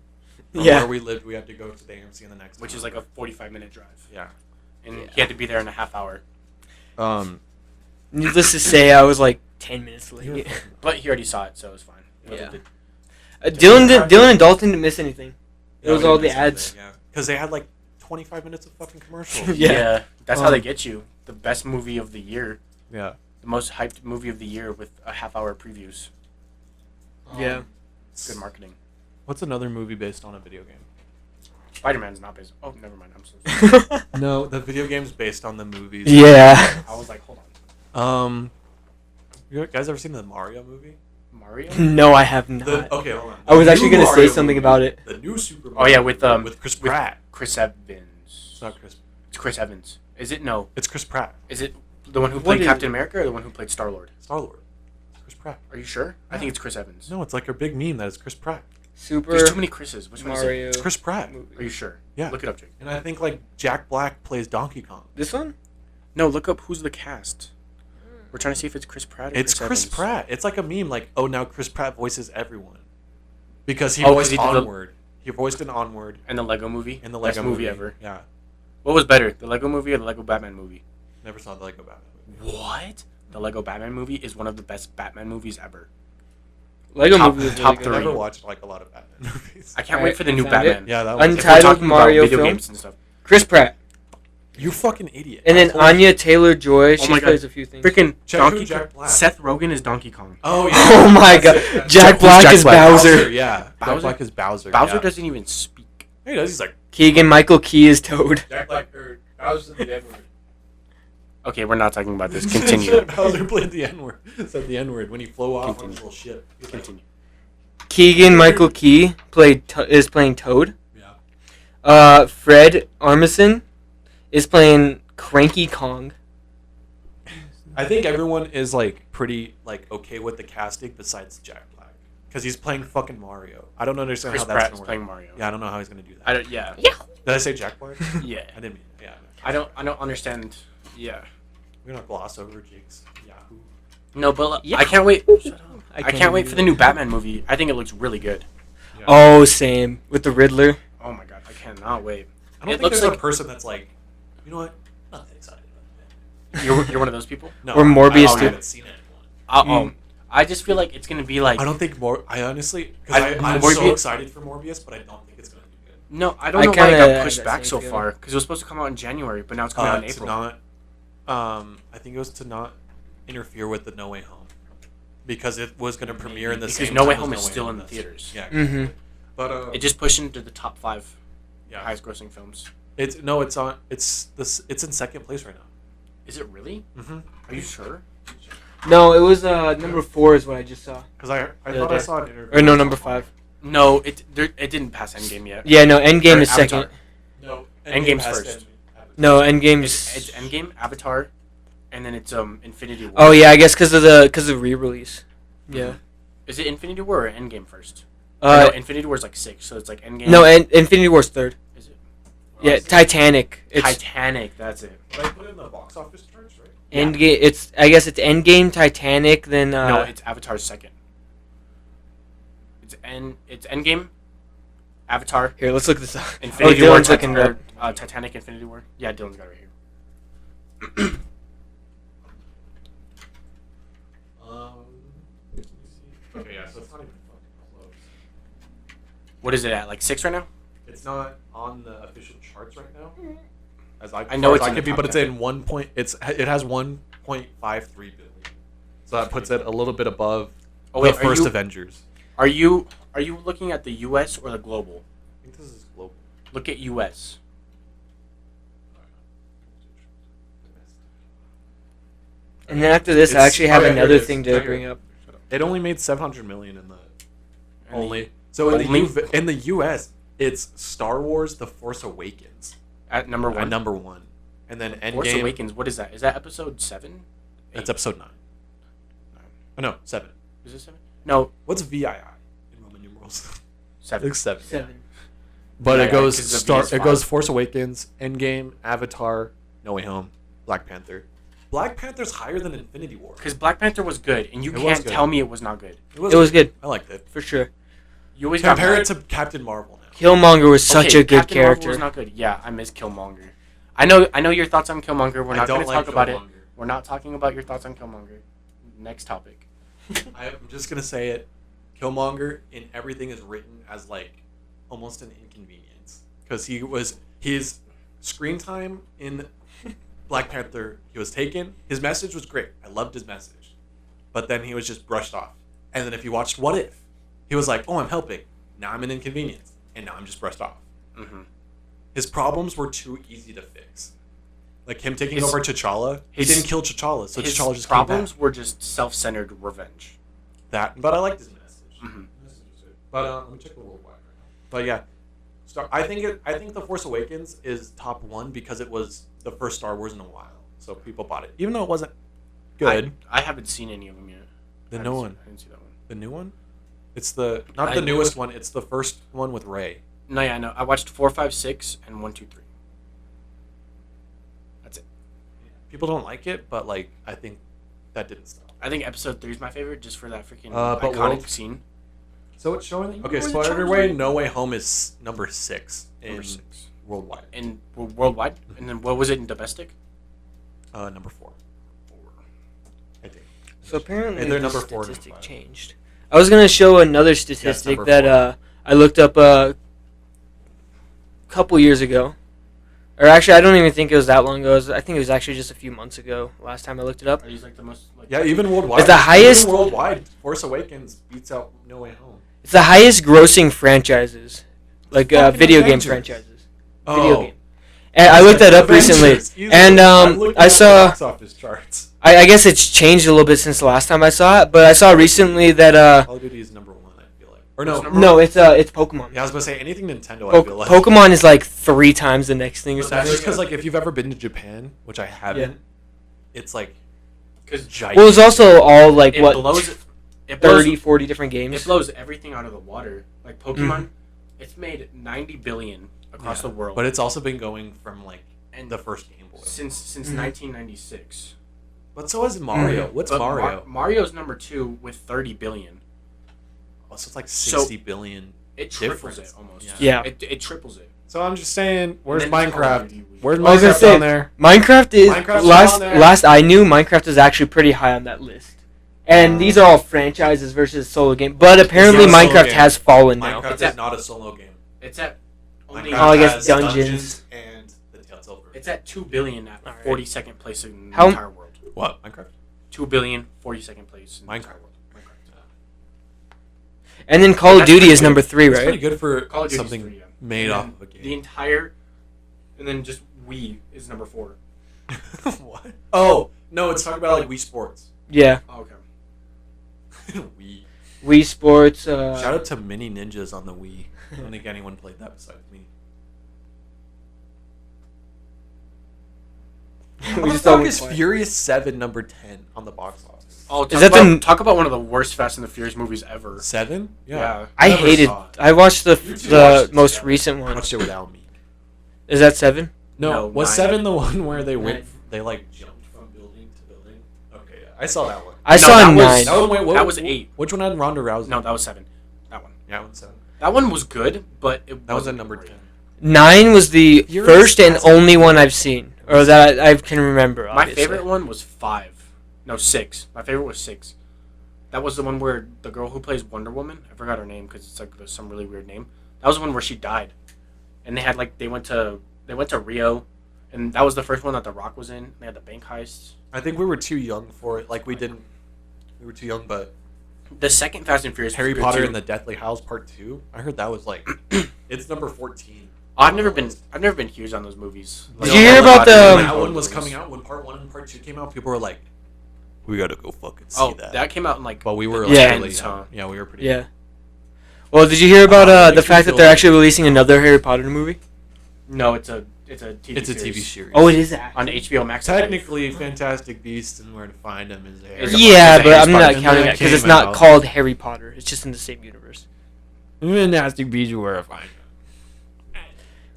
From Yeah. where we lived, we had to go to the AMC in the next. which town is like a over. 45-minute drive, Yeah. and Yeah. he had to be there in a half hour. Needless to say, I was like 10 minutes late. But he already saw it, so it was fine. Yeah. It Dylan and Dalton didn't miss anything. It Yeah, was we all didn't the miss ads. anything, Yeah, because they had like 25 minutes of fucking commercials. Yeah. Yeah, that's how Um, they get you. The best movie of the year, Yeah. the most hyped movie of the year with a half-hour previews. Yeah. Good marketing. What's another movie based on a video game? Spider-Man's not based. Oh, never mind. I'm so sorry. No, the video game's based on the movies. Yeah. I was like, hold on. You guys ever seen the Mario movie? Mario? No, I have not. Okay, hold on. I was The actually new gonna say Mario something movie. about it. The new Super Oh yeah, with with Chris Pratt. Chris Evans. It's not Chris. It's Chris Evans. Is it? No. It's Chris Pratt. Is it the one who What played is Captain it? America or the one who played Star-Lord? Star Lord. Chris Pratt. Are you sure? I think it's Chris Evans. No, it's like a big meme that it's Chris Pratt. Super There's too many Chris's. Which one is it? Mario. It's Chris Pratt. Are you sure? Yeah. Look it up, Jake. And I think like Jack Black plays Donkey Kong. This one? No, look up who's the cast. We're trying to see if it's Chris Pratt or It's Chris Chris Evans. Pratt. It's like a meme like, oh, now Chris Pratt voices everyone. Because he Oh, 'cause voiced he did the- Onward. He voiced an Onward And the Lego movie. in the Best Lego movie ever. Yeah. What was better, the Lego movie or the Lego Batman movie? Never saw the Lego Batman movie. What? The Lego Batman movie is one of the best Batman movies ever. Lego Top- movie was top really I good. three. never watched like a lot of Batman movies. I can't Alright, wait for the new you found it? Batman. Yeah, that If was we're Untitled talking about Mario video film? games and stuff. Chris Pratt. You fucking idiot. And then I told you. Anya Taylor-Joy. She my God. plays a few things. Freaking Check who Donkey Jack Black. Seth Rogen is Donkey Kong. Oh yeah. Oh my That's god. it. That's Jack it. Black Jack is Black? Bowser. Yeah. Jack Bowser? Black is Bowser. Bowser yeah. doesn't even speak. He does. He's like Keegan Michael Key is Toad. Jack Black or Bowser's the N-word. Okay, we're not talking about this. Continue. Bowser played the N-word. Said the N-word when he flew off on Continue. his little ship. He's like, Continue. Keegan Michael Key is playing Toad. yeah. Fred Armisen is playing Cranky Kong. I think everyone is like pretty like okay with the casting besides Jack Black because he's playing fucking Mario. I don't understand Chris how that's Pratt gonna is work. playing Mario. Yeah, I don't know how he's gonna do that. I don't, yeah. Did I say Jack Black? Yeah. I didn't mean. Yeah. I don't understand. Yeah. We're gonna gloss over Jake's Yahoo. No, but Yeah. I can't wait. Shut up. I can't can't wait even for do the new that. Batman movie. I think it looks really good. Yeah. Oh, same. With the Riddler. Oh my god, I cannot wait. I don't it think looks there's like- a person that's like, you know what? I'm not that excited about You're one of those people. that. No, Or Morbius I too. haven't seen anyone. I just feel like it's gonna be like I don't think I honestly, because I'm so Morbius- excited for Morbius, but I don't think it's gonna be good. no. I don't I know why it kinda got had pushed that back same so feeling. far because it was supposed to come out in January, but now it's coming out in To April. not, I think it was to not interfere with the No Way Home, because it was gonna premiere in the Because same No Way time as Home is still in the does. theaters. Yeah. Mm-hmm. But It just pushed into the top 5 yeah, highest grossing films. it's on. It's in second place right now. Is it really? Mm-hmm. Are you sure? No, it was number 4 is what I just saw. Because I Yeah, thought I there. saw an interview. Or no, number 5. No, it didn't pass Endgame yet. Yeah, no, Endgame Or is Avatar. second. No, Endgame's has first. to- No, Endgame's. It's Endgame, Avatar, and then it's Infinity War. Oh yeah, I guess because of the re-release. Yeah. Is it Infinity War or Endgame first? No, Infinity War's like 6, so it's like Endgame. No, Infinity War's third. Is it? Yeah, Titanic. It's Titanic. That's it. But I put it in the box office charts, right? Endgame. It's I guess it's Endgame, Titanic, then No, it's Avatar's second. It's Endgame, Avatar, here. Let's look this up. Infinity oh, War, Dylan's looking it up. Titanic, Infinity War. Yeah, Dylan's got it right here. Let me see. Okay, yeah, so it's not even fucking close. What is it at? Like 6 right now? It's not on the official charts right now. As I know it's I in could the be, top but it's 10. in it has 1.53 billion. So that puts it a little bit above the first Avengers. Are you looking at the U.S. or the global? I think this is global. Look at U.S. And then after this, I actually have okay, here another it is. thing Right to here. bring up. It only made 700 million in the And only. So in only? in the U.S., it's Star Wars: The Force Awakens At number at 1. number 1, and then Force Endgame. Awakens. What is that? Is that episode 7? That's episode 9. Oh no, 7. Is it 7? No, What's VII in Roman numerals? I 7. think 7. 7. But Yeah, it goes 'cause the V is It 5. goes Force Awakens, Endgame, Avatar, No Way Home, Black Panther. Black Panther's higher than Infinity War. Because Black Panther was good, and you It was can't good. tell me it was not good. It was good, I liked it. for sure. You always got Compare mad. it to Captain Marvel now. Killmonger was such Okay, a good Captain Marvel character. was not good. Yeah, I miss Killmonger. I know your thoughts on Killmonger. We're I not don't going to like talk about it. Killmonger. We're not talking about your thoughts on Killmonger. Next topic. I'm just gonna say it. Killmonger in everything is written as like almost an inconvenience because his screen time in Black Panther, he was taken. His message was great. I loved his message, but then he was just brushed off. And then if you watched What If, he was like, "Oh, I'm helping. Now I'm an inconvenience, and now I'm just brushed off." Mm-hmm. His problems were too easy to fix. Like him taking His- over T'Challa, he his- didn't kill T'Challa, so His T'Challa just problems came back. were just self-centered revenge. That, but I liked his message. Mhm. But let me check the worldwide right now. But yeah, I think The Force Awakens is top 1 because it was the first Star Wars in a while, so people bought it, even though it wasn't good. I haven't seen any of them yet. The I new haven't one, seen- I didn't see that one. the new one, it's not I- the newest one. It's the first one with Rey. No, yeah, no. I watched 4, 5, 6, and 1, 2, 3. That's it. People don't like it, but like I think that didn't stop. I think episode 3 is my favorite, just for that freaking But iconic scene. So it's showing. Okay, You're the spoiler chosen way. one. No Way Home is number 6 in Number 6. worldwide. And worldwide? And then what was it in domestic? Number 4, I think. So apparently And they're the number 4 and statistic 5. changed. I was gonna show another statistic number that I looked up a couple years ago, or actually I don't even think it was that long ago. I think it was actually just a few months ago. Last time I looked it up. Are these like the most? Like, Yeah, even worldwide. It's the highest- Even worldwide, Force Awakens beats out No Way Home. It's the highest grossing franchises, like Fucking video game Avengers. franchises. Oh, Video game. And I looked that up recently, Avengers, easily. and looked I up the saw. box office charts. I guess it's changed a little bit since the last time I saw it, but I saw recently that Call of Duty is number 1. I feel like, or no, What's number no, it's Pokemon. yeah, I was gonna say anything Nintendo. I feel like Pokemon is like 3 times the next thing or But that's something. just because like if you've ever been to Japan, which I haven't, it's like because giant. Well, it's also all like it what blows. It blows 30, 40 different games. It blows everything out of the water. Like Pokemon, it's made 90 billion across the world. But it's also been going from like and the first Game Boy. since 1996. But so is Mario. What's But Mario? Mario's number 2 with 30 billion. Oh, so it's like So- 60 billion. It triples Difference. it almost. Yeah. It triples it. So I'm just saying, where's And then Call of Minecraft? Duty. Where's I was gonna Minecraft say, on there? Minecraft is Minecraft's last on there. last I knew Minecraft is actually pretty high on that list. And these are all franchises versus solo game. But apparently not a solo Minecraft game. has fallen now. Minecraft It's is at- not a solo game. It's at only. Minecraft Oh, I guess has dungeons. and the Telltale version. It's at 2 billion at Alright. 42nd place in the How- entire world. What? Minecraft? 2 billion, 42nd place in the Minecraft. entire world. Minecraft. And then Call of That's Duty pretty is good. number 3, It's pretty right? good for Call of Duty's something 3, yeah. made And off then of a The game. entire, and then just Wii is number 4. What? Oh no, it's talking about like Wii Sports. Yeah. Oh, okay. Wii. Wii Sports. Shout out to Mini Ninjas on the Wii. I don't think anyone played that besides me. We What the just fuck don't is play. Furious 7 number 10 on the box office? Oh, talk, that the- about, talk about one of the worst Fast and the Furious movies ever. 7? Yeah. I never hated. saw it. I watched You two watched the it most together. recent I one. watched it without me. Is that 7? No, No, was 9. 7 the one where they went? Nine. They like jumped from building to building. Okay, yeah, I saw that one. I No, saw that 9. was- That one went. That was 8. Which one had Ronda Rousey? No, that was 7. That one. Yeah, that was 7. That one was good, but it That was at wasn't number great. 10. 9 was the Furious first and has- only one I've seen, or that I can remember. My Obviously. favorite one was 5. No, 6. My favorite was 6. That was the one where the girl who plays Wonder Woman, I forgot her name because it's like there's some really weird name. That was the one where she died, and they went to Rio, and that was the first one that The Rock was in. They had the bank heists. I think we were too young for it. Like we were too young, but The second Fast and Furious, Harry was good, Potter too. and the Deathly Hallows Part 2. I heard that was like it's number 14. I've never been huge on those movies. Did you hear about the- when that one was coming out? When Part 1 and Part 2 came out, people were like, "We gotta go fucking see that." That came out in like. But we were the like, Yeah. really, huh? yeah, we were pretty. Yeah. Well, did you hear about makes the me fact that feel they're like- actually releasing another Harry Potter movie? No, it's a TV. It's a series. TV series. Oh, it is actually. On HBO Max. I think. Technically, Fantastic Beasts and Where to Find Them is there. It's a- Yeah, it's a but Harry I'm not Potter. counting that because it's Came not out. called Harry Potter. It's just in the same universe. Fantastic Beasts and Where to Find Them.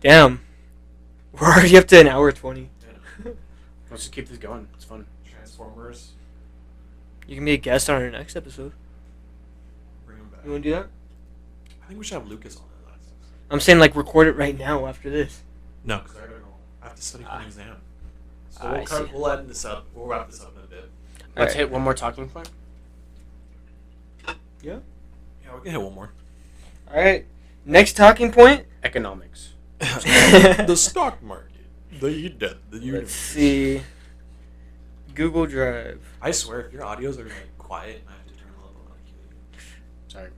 Damn. We're already up to an hour 20. Let's just keep this going. It's fun. Transformers. You can be a guest on our next episode. Bring them back. You want to do that? I think we should have Lucas on that last episode. I'm saying like record it right now after this. No, because I have to study for an exam. So I see. we'll end this up. We'll wrap this up in a bit. Let's Alright. hit one more talking point. Yeah. Yeah, we can hit one more. All right. Next talking point. Economics. The stock market. The universe. Let's see. Google Drive. I swear, if your audios are like quiet, I have to turn them up on Sorry.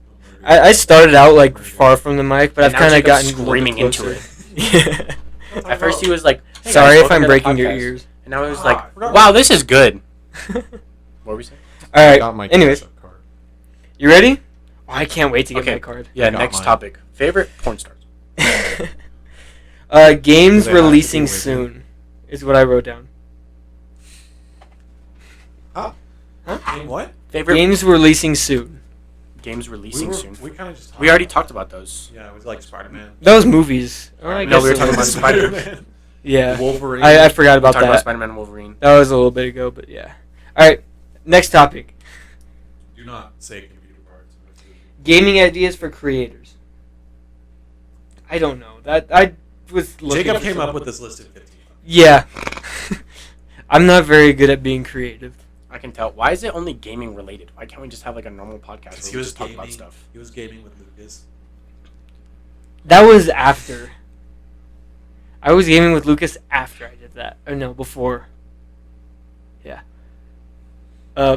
I started out like far from the mic, but I've And now kind of Jacob's gotten a little screaming bit into closer. it. At first he was like, "Hey Sorry guys, if welcome I'm to the breaking your podcast." ears. And now he was I like, forgot "Wow, about this is good." What were we saying? All right. Anyways, you ready? Oh, I can't wait to get Okay. my card. Yeah. I got Next mine. topic. Favorite porn stars. Games Do they have to releasing be with you? soon is what I wrote down. Huh? What? Favorite Games releasing soon. games releasing soon. We kind of just. We already talked about those. Yeah, it was like Spider-Man. That was movies. Oh, I No, guess we were it talking was. about Spider-Man. Yeah. Wolverine. I forgot about Talking about that. Spider-Man and Wolverine. That was a little bit ago, but yeah. All right. Next topic. Do not say computer parts. Gaming ideas for creators. I don't know. That I was looking Jacob for came some- up with this list in 15. Yeah. I'm not very good at being creative. I can tell. Why is it only gaming related? Why can't we just have like a normal podcast Because where he we was just talk gaming. about stuff? He was gaming with Lucas. That was after. I was gaming with Lucas after I did that. Or no, before. Yeah.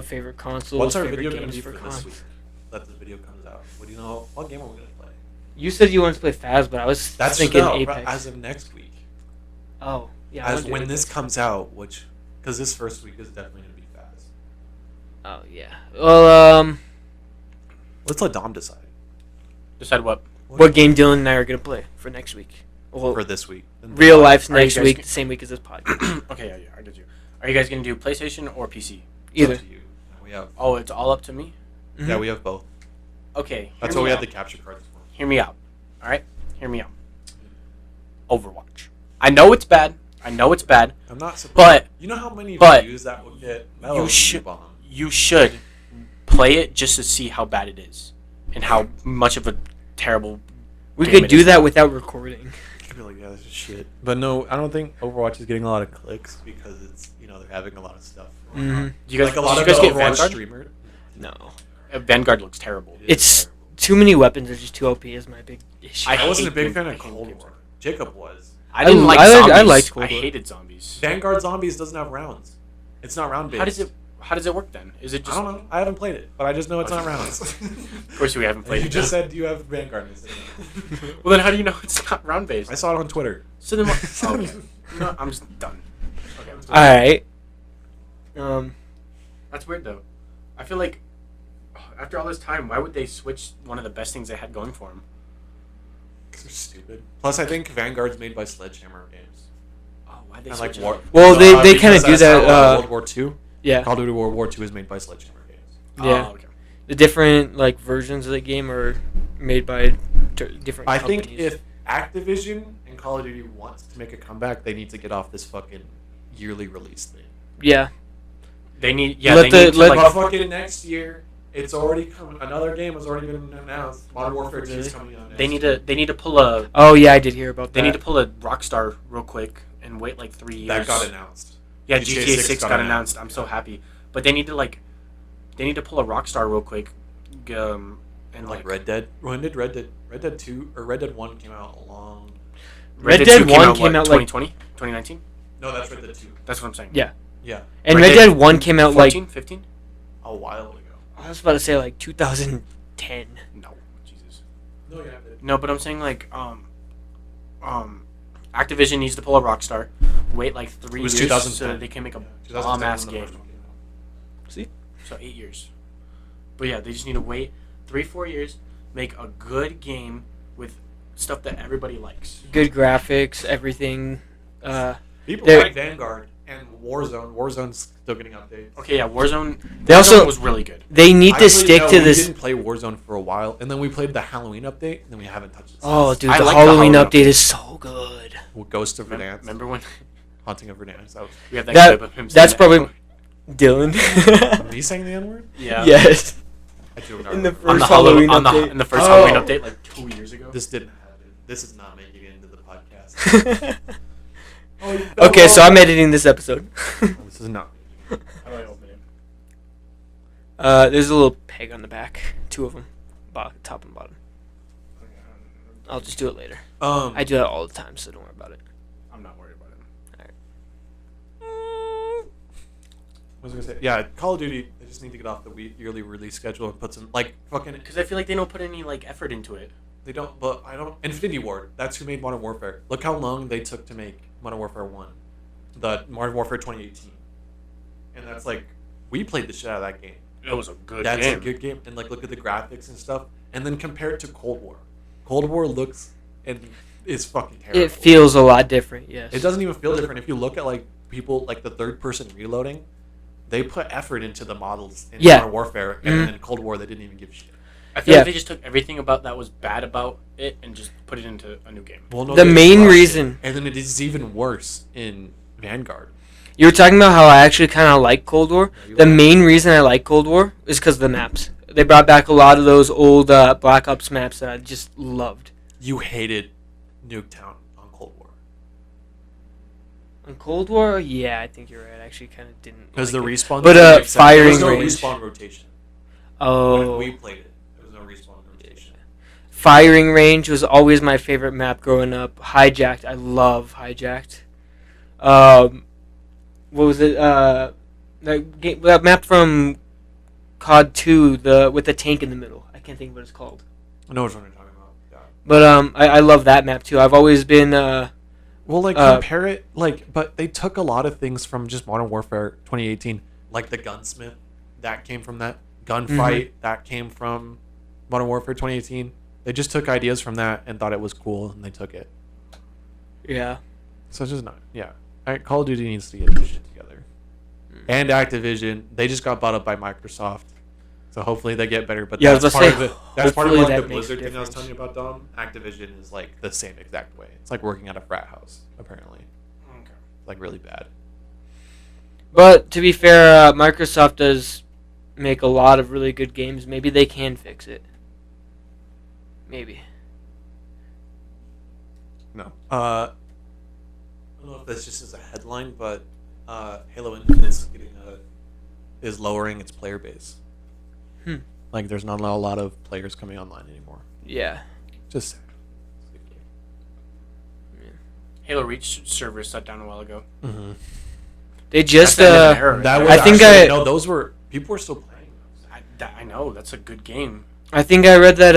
Favorite consoles. What's our favorite video going to games be for consoles. this week? That the video comes out. What do you know? What game are we going to play? You said you wanted to play Faz, but I was That's thinking no, Apex. as of next week. Oh, yeah. I As wanna do when this Apex. comes out, which because this first week is definitely going to be fast. Oh yeah. Well, Let's let Dom decide Decide what? what game Dylan and I are gonna play for next week? Well, for this week. real life's Are you next guys week, g- the same week as this podcast. Okay, yeah, I get you. Are you guys gonna do PlayStation or PC? It's up Either. to you. We have. Oh, it's all up to me. Mhm. Yeah, we have both. Okay. That's hear why we me had out. the capture cards for. Hear me out. All right. Hear me out. Overwatch. I know it's bad. I'm not surprised. But- you know how many but views that will get. you should- Bomb. You should play it just to see how bad it is and how much of a terrible. We game could it do is. that without recording. I feel like yeah, this is shit. But no, I don't think Overwatch is getting a lot of clicks because it's they're having a lot of stuff. going on. Mm-hmm. Do you guys, Like a lot did of you guys the get Overwatch Vanguard? streamer. No, Vanguard looks terrible. It is it's terrible. too many weapons are just too OP. Is my big issue. I wasn't a hate big them. fan I of hate Cold games. War. Jacob was. I didn't like I zombies. liked Cold I War. hated zombies. Vanguard Zombies doesn't have rounds. It's not round based. How does it work then? Is it I just? don't know. I haven't played it, but I just know it's not rounds. Of course, we haven't played You it. just said you have Vanguard. and I said no. Well, then how do you know it's not round based? I saw it on Twitter. So then, oh, okay. No, I'm just done. Okay. All right. That's weird though. I feel like after all this time, why would they switch one of the best things they had going for them? They're stupid. Plus, I think Vanguard's made by Sledgehammer Games. Oh, why they And switch like War. it? Well, they because kinda do that's that, how, World War II. Yeah. Call of Duty World War II is made by Sledgehammer Games. Yeah. Oh, okay. The different like versions of the game are made by different. I companies. think if Activision and Call of Duty wants to make a comeback, they need to get off this fucking yearly release thing. Yeah. They need. Yeah. Let they the- need to, let- like, But fucking next year, it's already come. Another game has already been announced. Modern Warfare 2 is coming out. Next They need year. to. They need to pull a. Oh yeah, I did hear about that. They need to pull a Rockstar real quick and wait like 3 years. That got announced. Yeah, GTA GTA 6 6 got announced. I'm so happy. But they need to pull a Rockstar real quick. And like Red Dead. When did Red Dead 2 or Red Dead 1 came out a long? Red Dead 1 came out like 2020, 2019. No, that's Red Dead 2. That's what I'm saying. Yeah. Yeah. And Red Dead 1 came out 14, 15. A while ago. I was about to say like 2010. No, Jesus. No, yeah. No, but I'm saying like Activision needs to pull a Rockstar, wait like 3 It was years 2010. so that they can make a 2010 bomb ass when the game. first one came out. See? So 8 years. But yeah, they just need to wait 3-4 years, make a good game with stuff that everybody likes. Good graphics, everything. People They're- like Vanguard and Warzone. Warzone's still getting updates. Okay, yeah, Warzone. They Warzone also- was really good. They need to Actually, stick no, to we this. didn't play Warzone for a while, and then we played the Halloween update, and then we haven't touched it. Oh, since. dude, I the like the Halloween Halloween update is so good. Well, Ghost of Verdansk. Remember when Haunting of Verdansk. That was we had that, That- clip of him saying That's that? probably Dylan. me saying the N word. Yeah. Yes. I do not In the remember. On the First Halloween Halloween update. in the first Oh. Halloween update like 2 years ago. This didn't happen. This is not making it into the podcast. Okay, so I'm editing this episode. This is not. How do I open it? There's a little peg on the back. 2 of them. Top and bottom. I'll just do it later. I do that all the time, so don't worry about it. I'm not worried about it. What was I gonna say? Yeah, Call of Duty. They just need to get off the yearly release schedule and put some like fucking. Because I feel like they don't put any like effort into it. They don't, but I don't. Infinity Ward. That's who made Modern Warfare. Look how long they took to make Modern Warfare 1, the Modern Warfare 2018, and that's like we played the shit out of that game. It was a good That's game. a good game, and like look at the graphics and stuff, and then compare it to Cold War. Cold War looks and is fucking terrible. It feels a lot different, yes. It doesn't even feel different. If you look at like people like the third person reloading, they put effort into the models in Yeah. Modern Warfare, and Mhm. in Cold War they didn't even give a shit. I feel Yeah. like they just took everything about that was bad about it and just put it into a new game. Well, no, The they main rushed it. reason- and then it is even worse in Vanguard. You were talking about how I actually kind of like Cold War. Yeah, you The like- main reason I like Cold War is because of the maps. They brought back a lot of those old Black Ops maps that I just loved. You hated Nuketown on Cold War On Cold War, yeah, I think you're right. I actually kind of didn't. because like the it. respawn. But, didn't make sense. firing there was no range. respawn rotation. Oh, When we played it, there was no respawn rotation. firing range was always my favorite map growing up. Hijacked, I love Hijacked. What was it? That map from COD 2, with the tank in the middle. I can't think of what it's called. I know which one you're talking about. Yeah. But I love that map too. I've always been Well, like compare it, like, but they took a lot of things from just Modern Warfare 2018, like the gunsmith, that came from that gunfight, that came from Modern Warfare 2018. They just took ideas from that and thought it was cool, and they took it. yeah. So it's just not, yeah. Call of Duty needs to get their shit together. And Activision, they just got bought up by Microsoft, so hopefully they get better. But Yeah, I was that's about part to of say, it. That's part of hopefully like that the makes a Blizzard thing I was difference. telling you about, Dom. Activision is like the same exact way. It's like working at a frat house, apparently. Okay. Like really bad. But to be fair, Microsoft does make a lot of really good games. Maybe they can fix it. Maybe. No. I don't know if that's just as a headline, but Halo Infinite is lowering its player base. Like, there's not a lot of players coming online anymore. Yeah. Just sad. Halo Reach servers shut down a while ago. Mm-hmm. They just That's the end of an era right That there. was I think actually, I- no, those were people were still playing those. I know that's a good game. I think I read that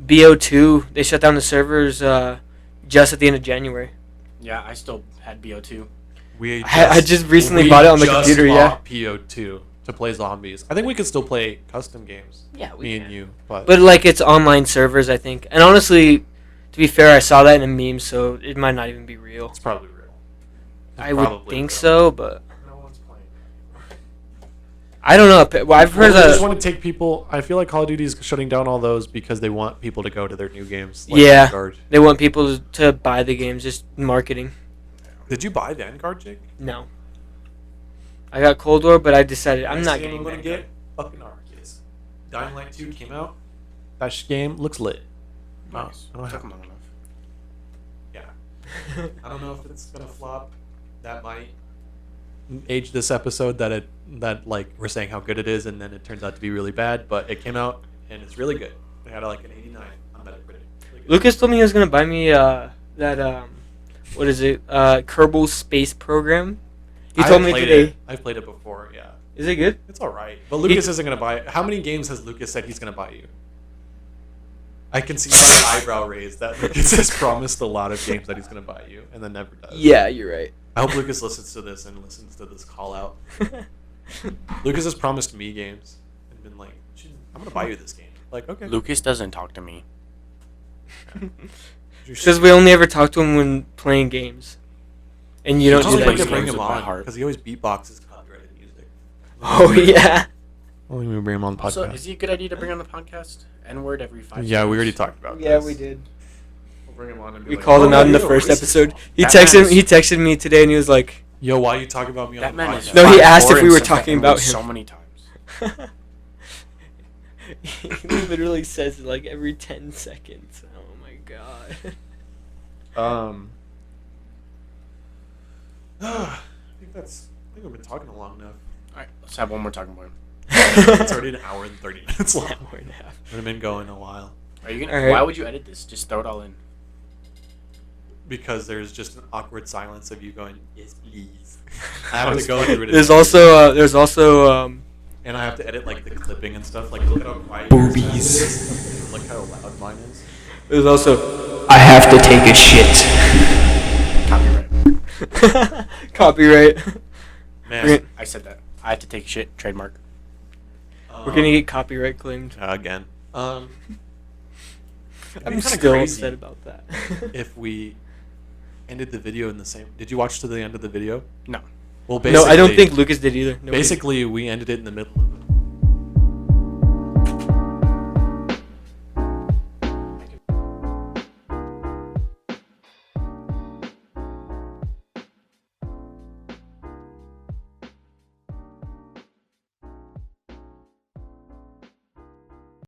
BO2 they shut down the servers just at the end of January. Yeah, I still had BO2. I just recently bought it on the computer, yeah. PO2 to play zombies. I think we could still play custom games. Yeah, Me and you, but But like it's online servers, I think. And honestly, to be fair, I saw that in a meme, so it might not even be real. it's probably real. It's I would probably think real. so, but No one's playing. I don't know. Well, I've heard Well, they just that. want to take people. I feel like Call of Duty is shutting down all those because they want people to go to their new games. Like Yeah. Vanguard. They want people to buy the games, just marketing. Did you buy Vanguard, Jake? No. I got Cold War, but I decided I'm Next not game getting I'm gonna Vanguard. get fucking Arceus. Dying Light 2 came out. That game looks lit. Nice. I don't Took have- them long enough. Yeah. I don't know if it's gonna flop. That might age this episode that like we're saying how good it is, and then it turns out to be really bad. But it came out and it's really good. They had like an 89 on Metacritic. Lucas told me he was gonna buy me that what is it? Kerbal Space Program. He told me today. I've played it before. Yeah. Is it good? It's all right. But Lucas isn't gonna buy it. How many games has Lucas said he's gonna buy you? I can see my eyebrow raised that Lucas has promised a lot of games that he's gonna buy you and then never does. Yeah, you're right. I hope Lucas listens to this and listens to this call out. Lucas has promised me games and been like, I'm gonna buy you this game. Like, okay. Lucas doesn't talk to me. Because we only ever talk to him when playing games, and you don't do Just like plays to bring games him with my on heart. because he always beatboxes copyrighted music. Oh yeah. Well, we bring him on the podcast. So, is it a good idea to bring on the podcast? N-word every 5 Yeah, we seconds? already talked about Yeah, this. we did. We'll bring him on and be We like, called him "Oh, out in the you're a first racist." episode. He That man texted. is- He texted me today, and he was like, Yo, why you talking about me on That the man podcast? is. No, he asked if 5'4" we were and said talking the about N-word him. so many times. he literally says it like every 10 seconds. Oh my god. I think we've been talking long enough. All right, let's have one more talking point. It's already an hour and 30 minutes long. Hour and a half. We've been going a while Are you gonna? All right. Why would you edit this? Just throw it all in. because there's just an awkward silence of you going, yes, please. I have to go through it. There's also and I have to edit like the clipping and stuff. Like, look at how quiet Boobies. yours is. Look how loud mine is. there's also I have to take a shit. Copyright. Copyright. Man, I said that. I had to take shit. Trademark. We're gonna get copyright claimed. again. It'd be I'm kinda still crazy upset about that. if we ended the video in the same. Did you watch to the end of the video? No. Well, No, I don't think Lucas did either. Nobody- Basically, we ended it in the middle of